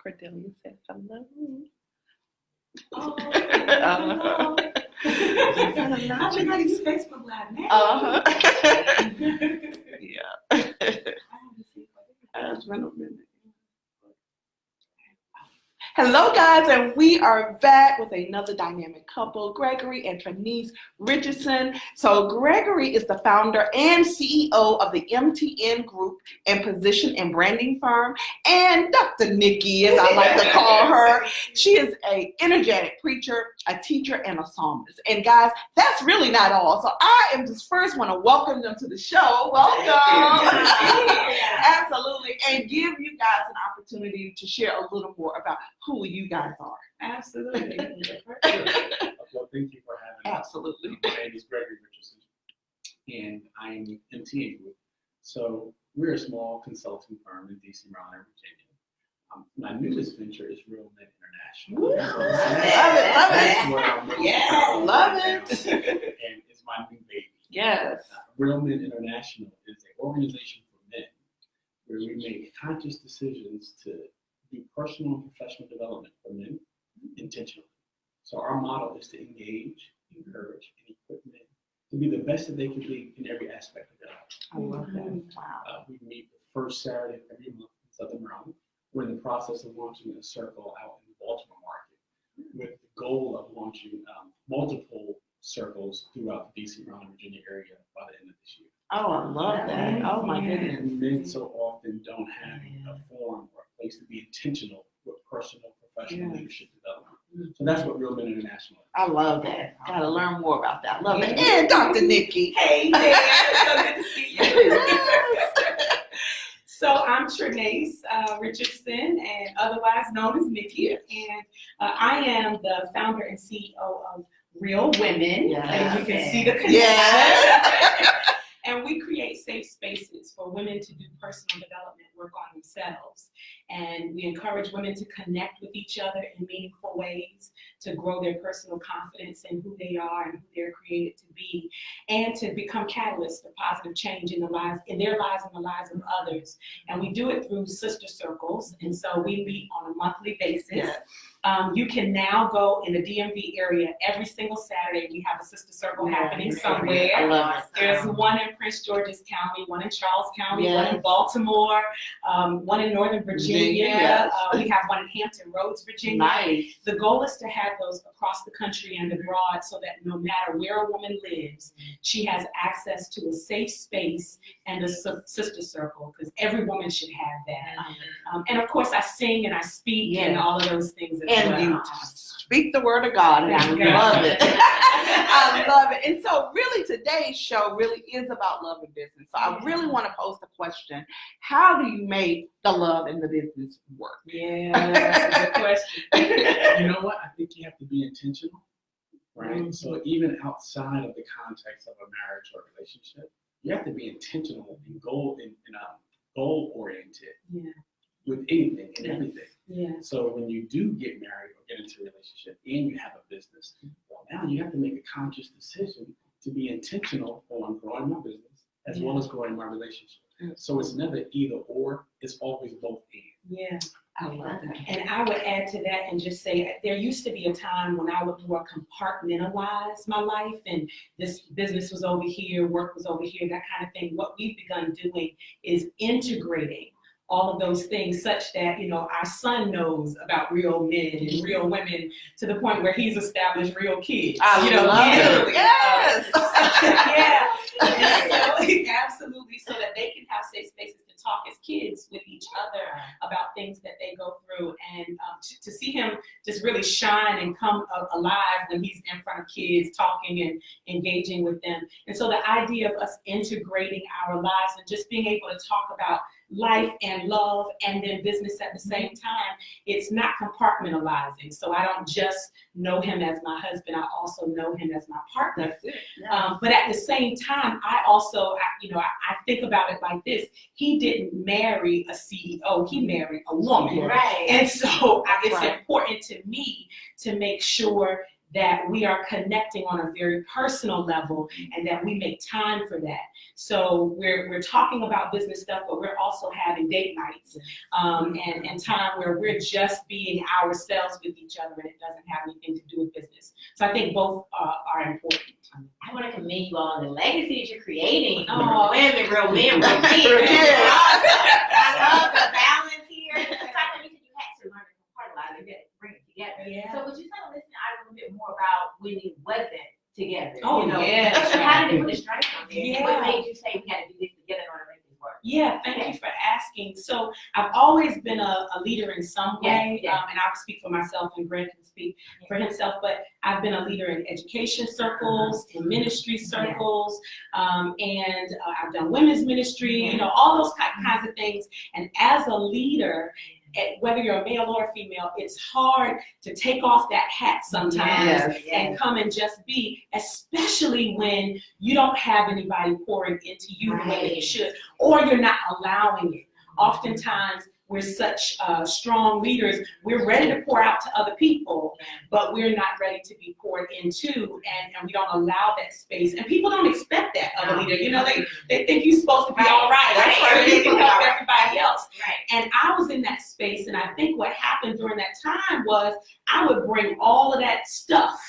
Speaker 1: Cordelia said hello.
Speaker 8: Oh, hello. I think I use Facebook Live now.
Speaker 1: Yeah. It's been a minute. Hello, guys, and we are back with another dynamic couple, Gregory and Trenace Richardson. So Gregory is the founder and CEO of the MTN Group and Position and Branding Firm, and Dr. Nikki, as I like to call her. She is an energetic preacher, a teacher, and a psalmist. And guys, that's really not all. So I am just first want to welcome them to the show. Welcome. Absolutely. And give you guys an opportunity to share a little more about who you guys are.
Speaker 4: Absolutely.
Speaker 5: Well, thank you for having us.
Speaker 1: Absolutely.
Speaker 5: My name is Gregory Richardson, and I'm with MTA Group. So we're a small consulting firm in DC, Maryland, Virginia. My newest venture is Real Men International.
Speaker 1: Woo.
Speaker 5: So
Speaker 1: Love it.
Speaker 5: that's what I'm most proud of
Speaker 1: Love
Speaker 5: right
Speaker 1: it.
Speaker 5: now, and it's my new baby.
Speaker 1: Yes.
Speaker 5: Real Men International is an organization for men where we make conscious decisions to do personal and professional development for men intentionally. So our model is to engage, encourage, and equip men to be the best that they can be in every aspect of their life.
Speaker 1: I love that. Wow.
Speaker 5: We meet the first Saturday of every month in Southern Maryland. We're in the process of launching a circle out in the Baltimore market with the goal of launching multiple circles throughout the DC, Maryland, Virginia area by the end of this year.
Speaker 1: Oh, I love that. Oh, my goodness.
Speaker 5: And men so often don't have a forum or a place to be intentional with personal, professional leadership development. So that's what Real Men International is.
Speaker 1: I love that. Got to learn more about that. Love it. And Dr. Nikki.
Speaker 9: Hey there, so good to see you. So I'm Trenace Richardson, and otherwise known as Nikki, and I am the founder and CEO of Real Women.
Speaker 1: Yes.
Speaker 9: As you can see the connection.
Speaker 1: Yes.
Speaker 9: And we create safe spaces for women to do personal development work on themselves. And we encourage women to connect with each other in meaningful ways, to grow their personal confidence in who they are and who they're created to be, and to become catalysts for positive change in their lives and the lives of others. And we do it through sister circles. And so we meet on a monthly basis.
Speaker 1: Yes.
Speaker 9: You can now go in the DMV area every single Saturday. We have a sister circle happening somewhere.
Speaker 1: I love it.
Speaker 9: There's one in Prince George's County, one in Charles County,
Speaker 1: Yes.
Speaker 9: one in Baltimore, one in Northern Virginia.
Speaker 1: Yes.
Speaker 9: We have one in Hampton Roads, Virginia.
Speaker 1: Nice.
Speaker 9: The goal is to have those across the country and abroad so that no matter where a woman lives, she has access to a safe space and a sister circle, because every woman should have that. And of course, I sing and I speak and all of those things as
Speaker 1: And
Speaker 9: well.
Speaker 1: you speak the word of God, and I love it. I love it. And so really today's show really is about love and business. So I really want to pose the question, how do you make the love and the business work?
Speaker 9: Yeah, that's a good question.
Speaker 5: You know what? I think you have to be intentional, right? So even outside of the context of a marriage or relationship, you have to be intentional and goal oriented with anything and everything.
Speaker 9: Yeah.
Speaker 5: So when you do get married or get into a relationship and you have a business, well, now you have to make a conscious decision to be intentional on growing my business as well as growing my relationship. So it's never either or, it's always both and.
Speaker 9: Yeah.
Speaker 1: I love that.
Speaker 9: And I would add to that and just say there used to be a time when I would more compartmentalize my life, and this business was over here, work was over here, that kind of thing. What we've begun doing is integrating all of those things such that, you know, our son knows about real men and real women to the point where he's established real kids.
Speaker 1: I love it.
Speaker 9: Yes.
Speaker 1: Yes.
Speaker 9: So, absolutely, so that they can have safe spaces to talk as kids with each other about things that they go through, and to see him just really shine and come alive when he's in front of kids, talking and engaging with them. And so the idea of us integrating our lives and just being able to talk about life and love and then business at the same time, it's not compartmentalizing. So I don't just know him as my husband, I also know him as my partner.
Speaker 1: That's it. Yeah.
Speaker 9: But at the same time, I think about it like this. He didn't marry a CEO, he married a woman.
Speaker 8: Right.
Speaker 9: And so it's
Speaker 1: right.
Speaker 9: important to me to make sure that we are connecting on a very personal level and that we make time for that. So we're talking about business stuff, but we're also having date nights and time where we're just being ourselves with each other, and it doesn't have anything to do with business. So I think both are important.
Speaker 3: I want to commend you all on the legacy that you're creating.
Speaker 9: Oh.
Speaker 3: Women, real men, real men.
Speaker 1: Yes.
Speaker 3: I love the balance here. It's like when you said you had to learn to compartmentalize.
Speaker 9: Yeah.
Speaker 8: So would you tell the listener a little bit more about when it wasn't together?
Speaker 9: Oh,
Speaker 8: you know?
Speaker 9: yeah.
Speaker 8: How did it put a strain on there?
Speaker 9: Yeah.
Speaker 8: What made you say we got to do this together in order to make this work?
Speaker 9: Yeah, thank you for asking. So I've always been a leader in some way,
Speaker 8: Yeah.
Speaker 9: And I'll speak for myself and Greg can speak for himself, but I've been a leader in education circles, in ministry circles, and I've done women's ministry, you know, all those kinds of things. And as a leader, whether you're a male or a female, it's hard to take off that hat sometimes and come and just be, especially when you don't have anybody pouring into you the way that you should, or you're not allowing it. Oftentimes, we're such strong leaders, we're ready to pour out to other people, but we're not ready to be poured into, and we don't allow that space. And people don't expect that of a leader. You know, they think you're supposed to be all right, so you can help everybody else. And I was in that space, and I think what happened during that time was I would bring all of that stuff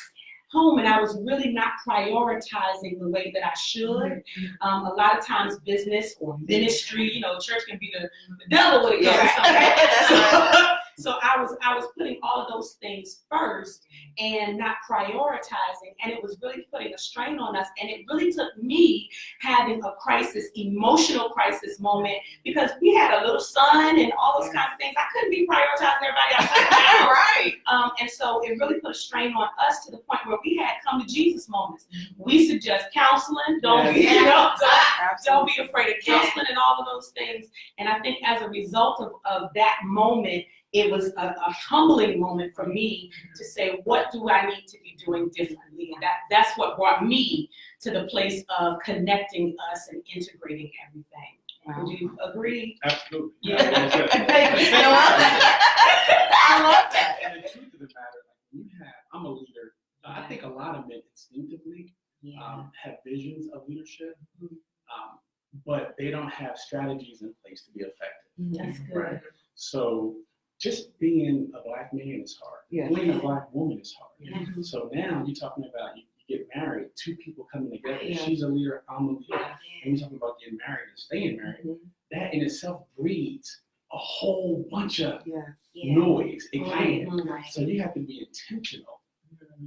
Speaker 9: home, and I was really not prioritizing the way that I should. A lot of times business or ministry, you know, church can be the devil when it comes to something. So I was putting all of those things first and not prioritizing, and it was really putting a strain on us. And it really took me having a crisis, emotional crisis moment, because we had a little son and all those kinds of things. I couldn't be prioritizing everybody outside the house. And so it really put a strain on us to the point where we had come to Jesus moments. We suggest counseling. Don't be afraid of counseling and all of those things. And I think as a result of that moment, it was a humbling moment for me to say, what do I need to be doing differently? And that's what brought me to the place of connecting us and integrating everything. Would you agree?
Speaker 5: Absolutely.
Speaker 9: Yeah.
Speaker 1: I love that.
Speaker 5: And the truth of the matter, I'm a leader. I think a lot of men instinctively have visions of leadership, but they don't have strategies in place to be effective.
Speaker 9: That's good.
Speaker 5: Right? So just being a Black man is hard.
Speaker 1: Yeah.
Speaker 5: Being a Black woman is hard. So now you're talking about you get married, two people coming together. She's a leader, I'm a leader. And you're talking about getting married and staying married. That in itself breeds a whole bunch of noise. It can. So you have to be intentional,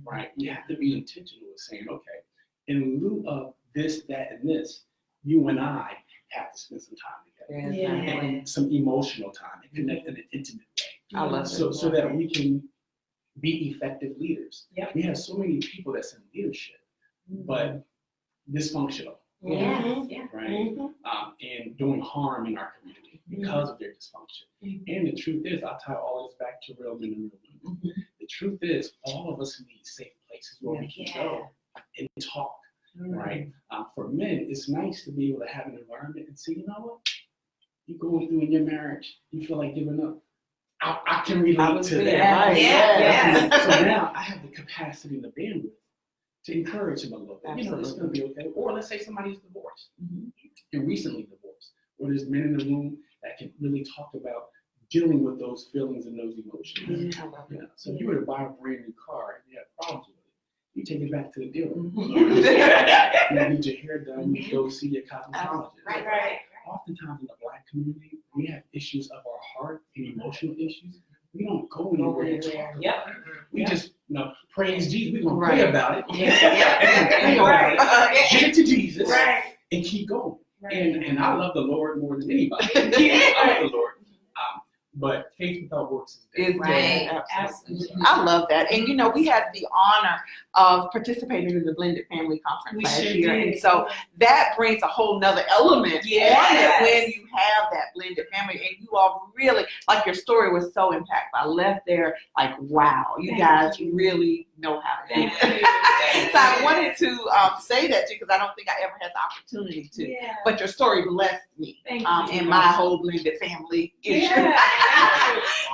Speaker 5: right? You have to be intentional with saying, okay, in lieu of this, that, and this, you and I have to spend some time together. And some emotional time and connect in an intimate way.
Speaker 1: I love
Speaker 5: so that we can be effective leaders.
Speaker 9: Yep.
Speaker 5: We have so many people that's in leadership, but dysfunctional, right? And doing harm in our community because of their dysfunction. And the truth is, I'll tie all this back to real men and real women. The truth is, all of us need safe places where we can go and talk, right? For men, it's nice to be able to have an environment and say, you know what? You're going through in your marriage, you feel like giving up. I can relate to that. So now I have the capacity and the bandwidth to encourage him a little bit. You know, it's going to be okay. Or let's say somebody's divorced and recently divorced, or there's men in the room that can really talk about dealing with those feelings and those emotions. So if you were to buy a brand new car and you have problems with it, you take it back to the dealer. You need your hair done, you go see your cosmetologist. Oftentimes in the Black community, we have issues of our heart and emotional issues. We don't go anywhere to talk. We just, praise Jesus. We're going to pray about it. Give it to Jesus and keep going. And I love the Lord more than anybody. I love the Lord. But faith without works is dead.
Speaker 1: Absolutely. I love that. And we had the honor of participating in the Blended Family Conference last year. And so that brings a whole nother element on it when you have that blended family. And you all really, like, your story was so impactful. I left there like, wow, you guys really know how to do it. So I wanted to say that to you because I don't think I ever had the opportunity to. But your story blessed me in my whole blended family issue.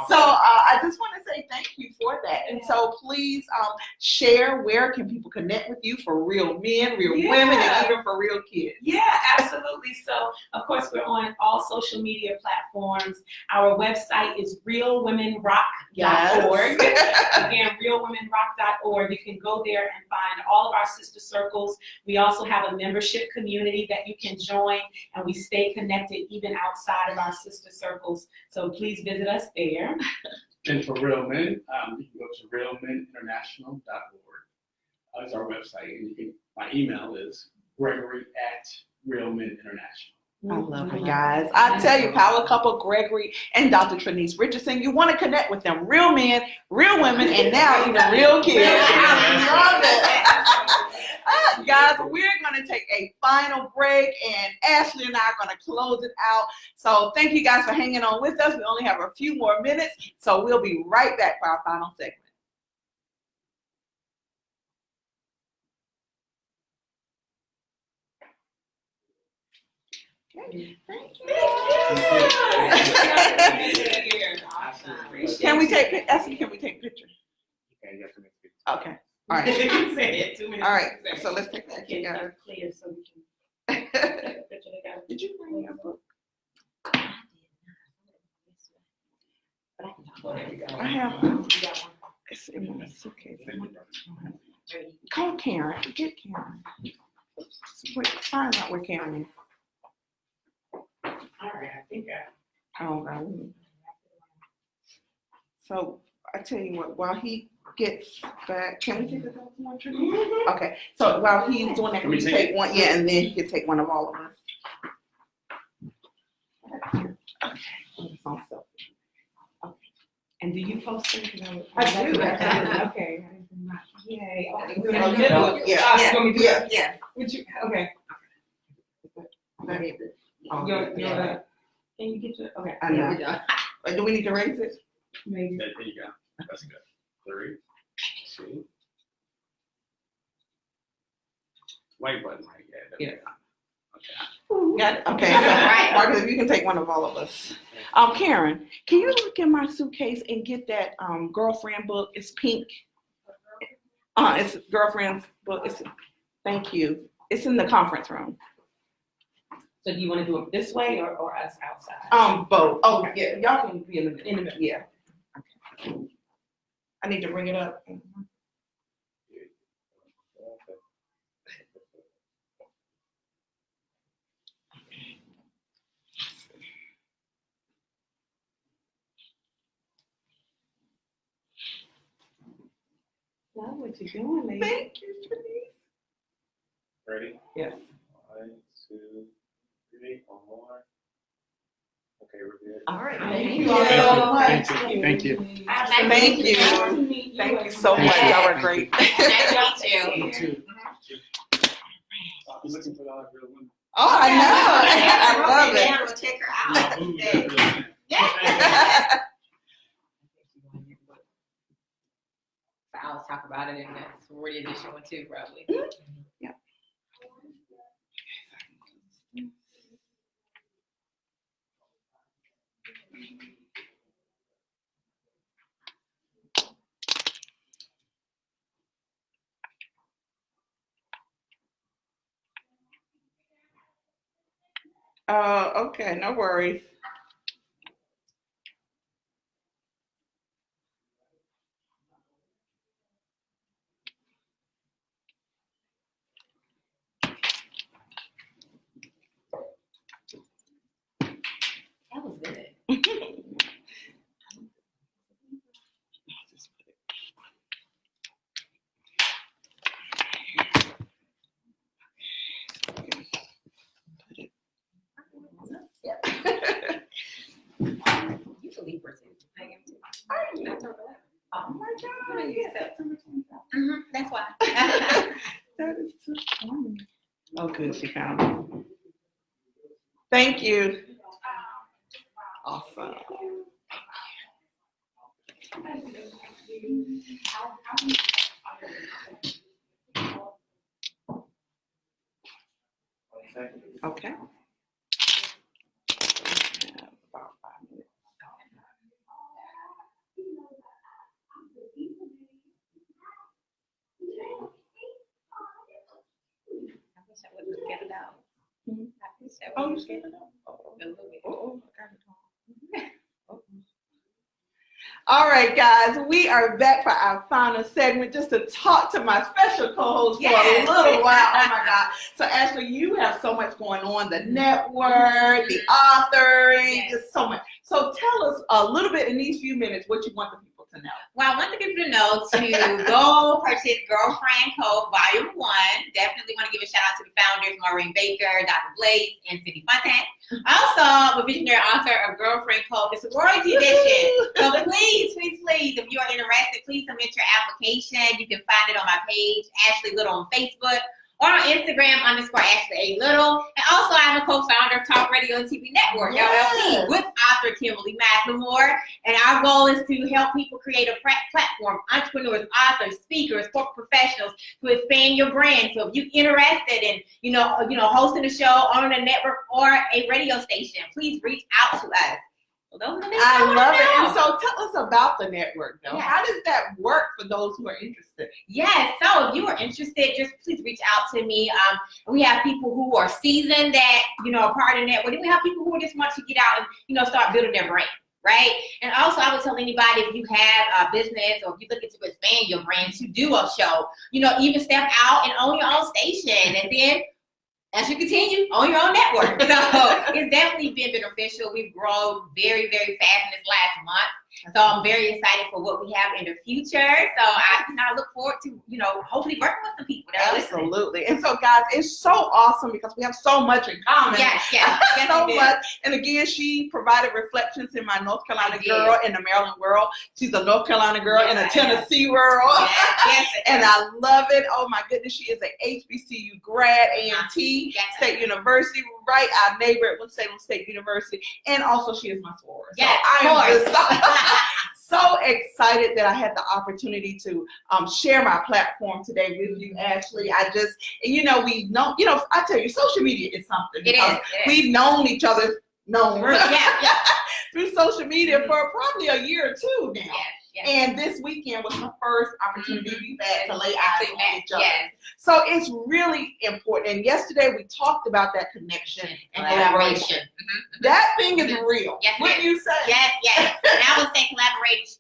Speaker 1: So I just want to say thank you for that. And so please share, where can people connect with you for real men, real women, and even for real kids?
Speaker 9: Yeah, absolutely. So of course we're on all social media platforms. Our website is realwomenrock.org. Again, realwomenrock.org. You can go there and find all of our sister circles. We also have a membership community that you can join, and we stay connected even outside of our sister circles. So please visit us there.
Speaker 5: And for Real Men, you can go to realmeninternational.org. That's our website. And my email is gregory@realmeninternational.
Speaker 1: I love you guys. I tell you, Power Couple Gregory and Dr. Trenace Richardson, you want to connect with them. Real men, real women, and now even real kids. I love it. Guys, we're going to take a final break, and Ashley and I are going to close it out. So thank you guys for hanging on with us. We only have a few more minutes, so we'll be right back for our final segment. Okay. Thank you. Can we take Ashley? Can we take pictures? Okay. All right. All right. So let's take that together.
Speaker 9: Clear so we can
Speaker 1: Did
Speaker 9: take a picture together.
Speaker 1: you bring your book? I have. It's in my suitcase. Call Karen. Get Karen. Wait, find out where Karen is.
Speaker 9: All right, I think
Speaker 1: Oh, God. So I tell you what, while he gets back, can we take the one? Okay. So while he's doing that, can we take one? Yeah, and then he can take one of all of us. Okay.
Speaker 9: And do you post it?
Speaker 1: I do.
Speaker 9: Okay. Yay.
Speaker 1: Yeah.
Speaker 9: Would you, okay. Can you get your, okay.
Speaker 1: I know. Do we need to raise it?
Speaker 9: Maybe.
Speaker 5: There you go. That's good. 3, 2. White button, right? Yeah.
Speaker 1: Okay. Got it. Okay. So,
Speaker 3: Right.
Speaker 1: Marcus, if you can take one of all of us. Karen, can you look in my suitcase and get that girlfriend book? It's pink. It's girlfriend's book. Thank you. It's in the conference room.
Speaker 9: So do you want to do it this way or us outside?
Speaker 1: Both. Oh, yeah. Y'all can be in the middle.
Speaker 9: In the middle.
Speaker 1: Yeah. Okay. I need to bring it up.
Speaker 9: Love what you're doing, lady.
Speaker 1: Thank you, Trenace.
Speaker 2: Ready?
Speaker 1: Yes.
Speaker 2: 1, 2, 3, or more. Okay, we're good.
Speaker 1: All right.
Speaker 9: Thank
Speaker 1: you
Speaker 9: you.
Speaker 1: so much.
Speaker 5: Thank you.
Speaker 1: Thank you so much. Y'all were great.
Speaker 3: Nice to meet you.
Speaker 5: You too. I'm looking for the other real women.
Speaker 1: Oh, I know. I love it.
Speaker 3: I'm gonna check her out.
Speaker 5: Ooh, yeah, real women.
Speaker 3: Yeah.
Speaker 8: I'll talk about it in that sorority edition one too, probably.
Speaker 1: Yeah. Okay, no worries.
Speaker 8: That was good. You can leave for two.
Speaker 1: Oh my God.
Speaker 3: Mhm, that's why.
Speaker 1: That is too funny. Oh, good. She found it. Thank you. Awesome. Okay. About 5 minutes.
Speaker 8: I wish I would have get it out.
Speaker 1: Mhm.
Speaker 8: I wish I
Speaker 1: Oh,
Speaker 8: would
Speaker 1: you scared it up?
Speaker 8: a little bit.
Speaker 1: Oh, I got it wrong. All right, guys, we are back for our final segment just to talk to my special co-host for a little while. Oh my God. So Ashley, you have so much going on, the network, the authoring, just so much. So tell us a little bit in these few minutes what you want the people to know.
Speaker 3: Well, I want the people to know to go purchase Girlfriend Code Volume 1. Definitely want to give a shout out to the founders, Maureen Baker, Dr. Blaze, and Cindy Fontaine. Also, I'm a visionary author of Girlfriend Code, the sorority edition. So please, if you are interested, please submit your application. You can find it on my page, Ashley Little on Facebook, or on Instagram _Ashley A. Little. And also, I'm a co-founder of Talk Radio and TV Network, LLC, with author Kimberly McLemore. And our goal is to help people create a platform, entrepreneurs, authors, speakers, corporate professionals, to expand your brand. So if you're interested in, hosting a show on a network or a radio station, please reach out to us. So those are the things
Speaker 1: I love it.
Speaker 3: know.
Speaker 1: And so tell us about the network, though.
Speaker 3: Yeah.
Speaker 1: How does that work for those who are interested?
Speaker 3: Yes, so if you are interested, just please reach out to me. We have people who are seasoned that, are part of the network. Then we have people who just want to get out and, start building their brand, right? And also, I would tell anybody, if you have a business or if you're looking to expand your brand, to do a show, even step out and own your own station. And then, as you continue, on your own network. So it's definitely been beneficial. We've grown very, very fast in this last month. So I'm very excited for what we have in the future. So I look forward to, hopefully working with some people that are listening.
Speaker 1: Absolutely. And so, guys, it's so awesome because we have so much in common.
Speaker 3: Yes,
Speaker 1: So
Speaker 3: we do.
Speaker 1: much. And again, she provided reflections in my North Carolina
Speaker 3: I did.
Speaker 1: girl in the Maryland world. She's a North Carolina girl in a
Speaker 3: Yes.
Speaker 1: Tennessee world.
Speaker 3: Yes.
Speaker 1: And I love it. Oh my goodness, she is an HBCU grad, AMT,
Speaker 3: Yes.
Speaker 1: State University, right? Our neighbor at Winston State University. And also she is my soror.
Speaker 3: Yes,
Speaker 1: so I am
Speaker 3: of
Speaker 1: just so excited that I had the opportunity to share my platform today with you, Ashley. I just, we know, I tell you, social media is something.
Speaker 3: It
Speaker 1: because
Speaker 3: is.
Speaker 1: We've known each other,
Speaker 3: Yeah.
Speaker 1: through social media for probably a year or two now.
Speaker 3: Yes.
Speaker 1: And this weekend was the first opportunity we've had to lay eyes on each other.
Speaker 3: Yes.
Speaker 1: So it's really important. And yesterday we talked about that connection and collaboration. That thing is real.
Speaker 3: Yes,
Speaker 1: Wouldn't you say?
Speaker 3: Yes. And I would say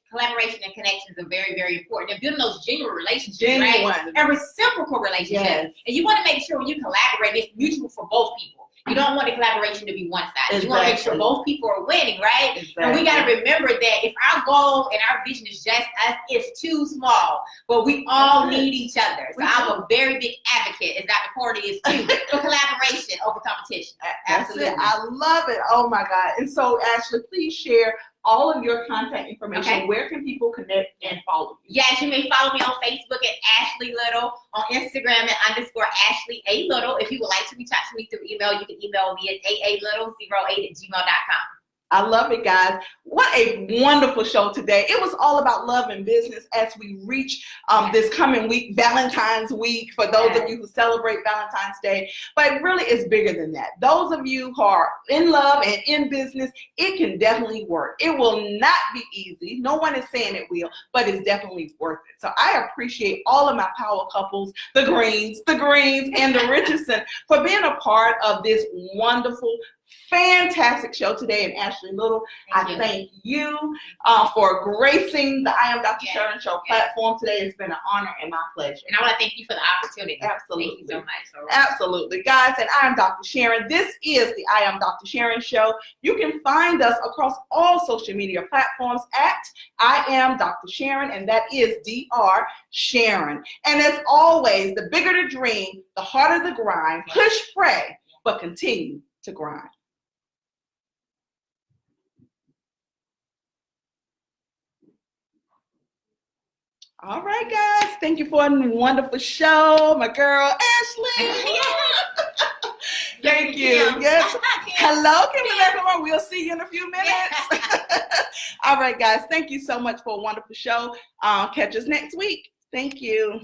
Speaker 3: collaboration and connections are very, very important. And building those genuine relationships, right? And reciprocal relationships.
Speaker 1: Yes.
Speaker 3: And you want to make sure when you collaborate, it's mutual for both people. You don't want the collaboration to be one-sided. You want to make sure both people are winning, right?
Speaker 1: Exactly.
Speaker 3: And we got to remember that if our goal and our vision is just us, it's too small. But we all need each other. So I'm a very big advocate, as Dr. Cordy is too, for collaboration over competition. Absolutely.
Speaker 1: That's it. I love it. Oh my God. And so Ashley, please share all of your contact information.
Speaker 3: Okay.
Speaker 1: Where can people connect and follow you?
Speaker 3: Yes, you may follow me on Facebook at Ashley Little, on Instagram at _Ashley A Little. If you would like to reach out to me through email, you can email me at aalittle08@gmail.com.
Speaker 1: I love it, guys. What a wonderful show today. It was all about love and business as we reach this coming week, Valentine's week, for those of you who celebrate Valentine's Day. But really, it's bigger than that. Those of you who are in love and in business, it can definitely work. It will not be easy. No one is saying it will, but it's definitely worth it. So I appreciate all of my power couples, the Greens, and the Richardson, for being a part of this wonderful, fantastic show today. And Ashley Little, thank you for gracing the I Am Dr. Sharon Show platform today. It's been an honor and my pleasure.
Speaker 3: And I want to thank you for the opportunity.
Speaker 1: Absolutely.
Speaker 3: Thank you so much.
Speaker 1: Absolutely. Guys, and I am Dr. Sharon. This is the I Am Dr. Sharon Show. You can find us across all social media platforms at I Am Dr. Sharon, and that is Dr. Sharon. And as always, the bigger the dream, the harder the grind. Push, pray, but continue to grind. All right, guys. Thank you for a wonderful show, my girl, Ashley. Thank you. Yes. Hello, Kimberly. We'll see you in a few minutes. All right, guys. Thank you so much for a wonderful show. Catch us next week. Thank you.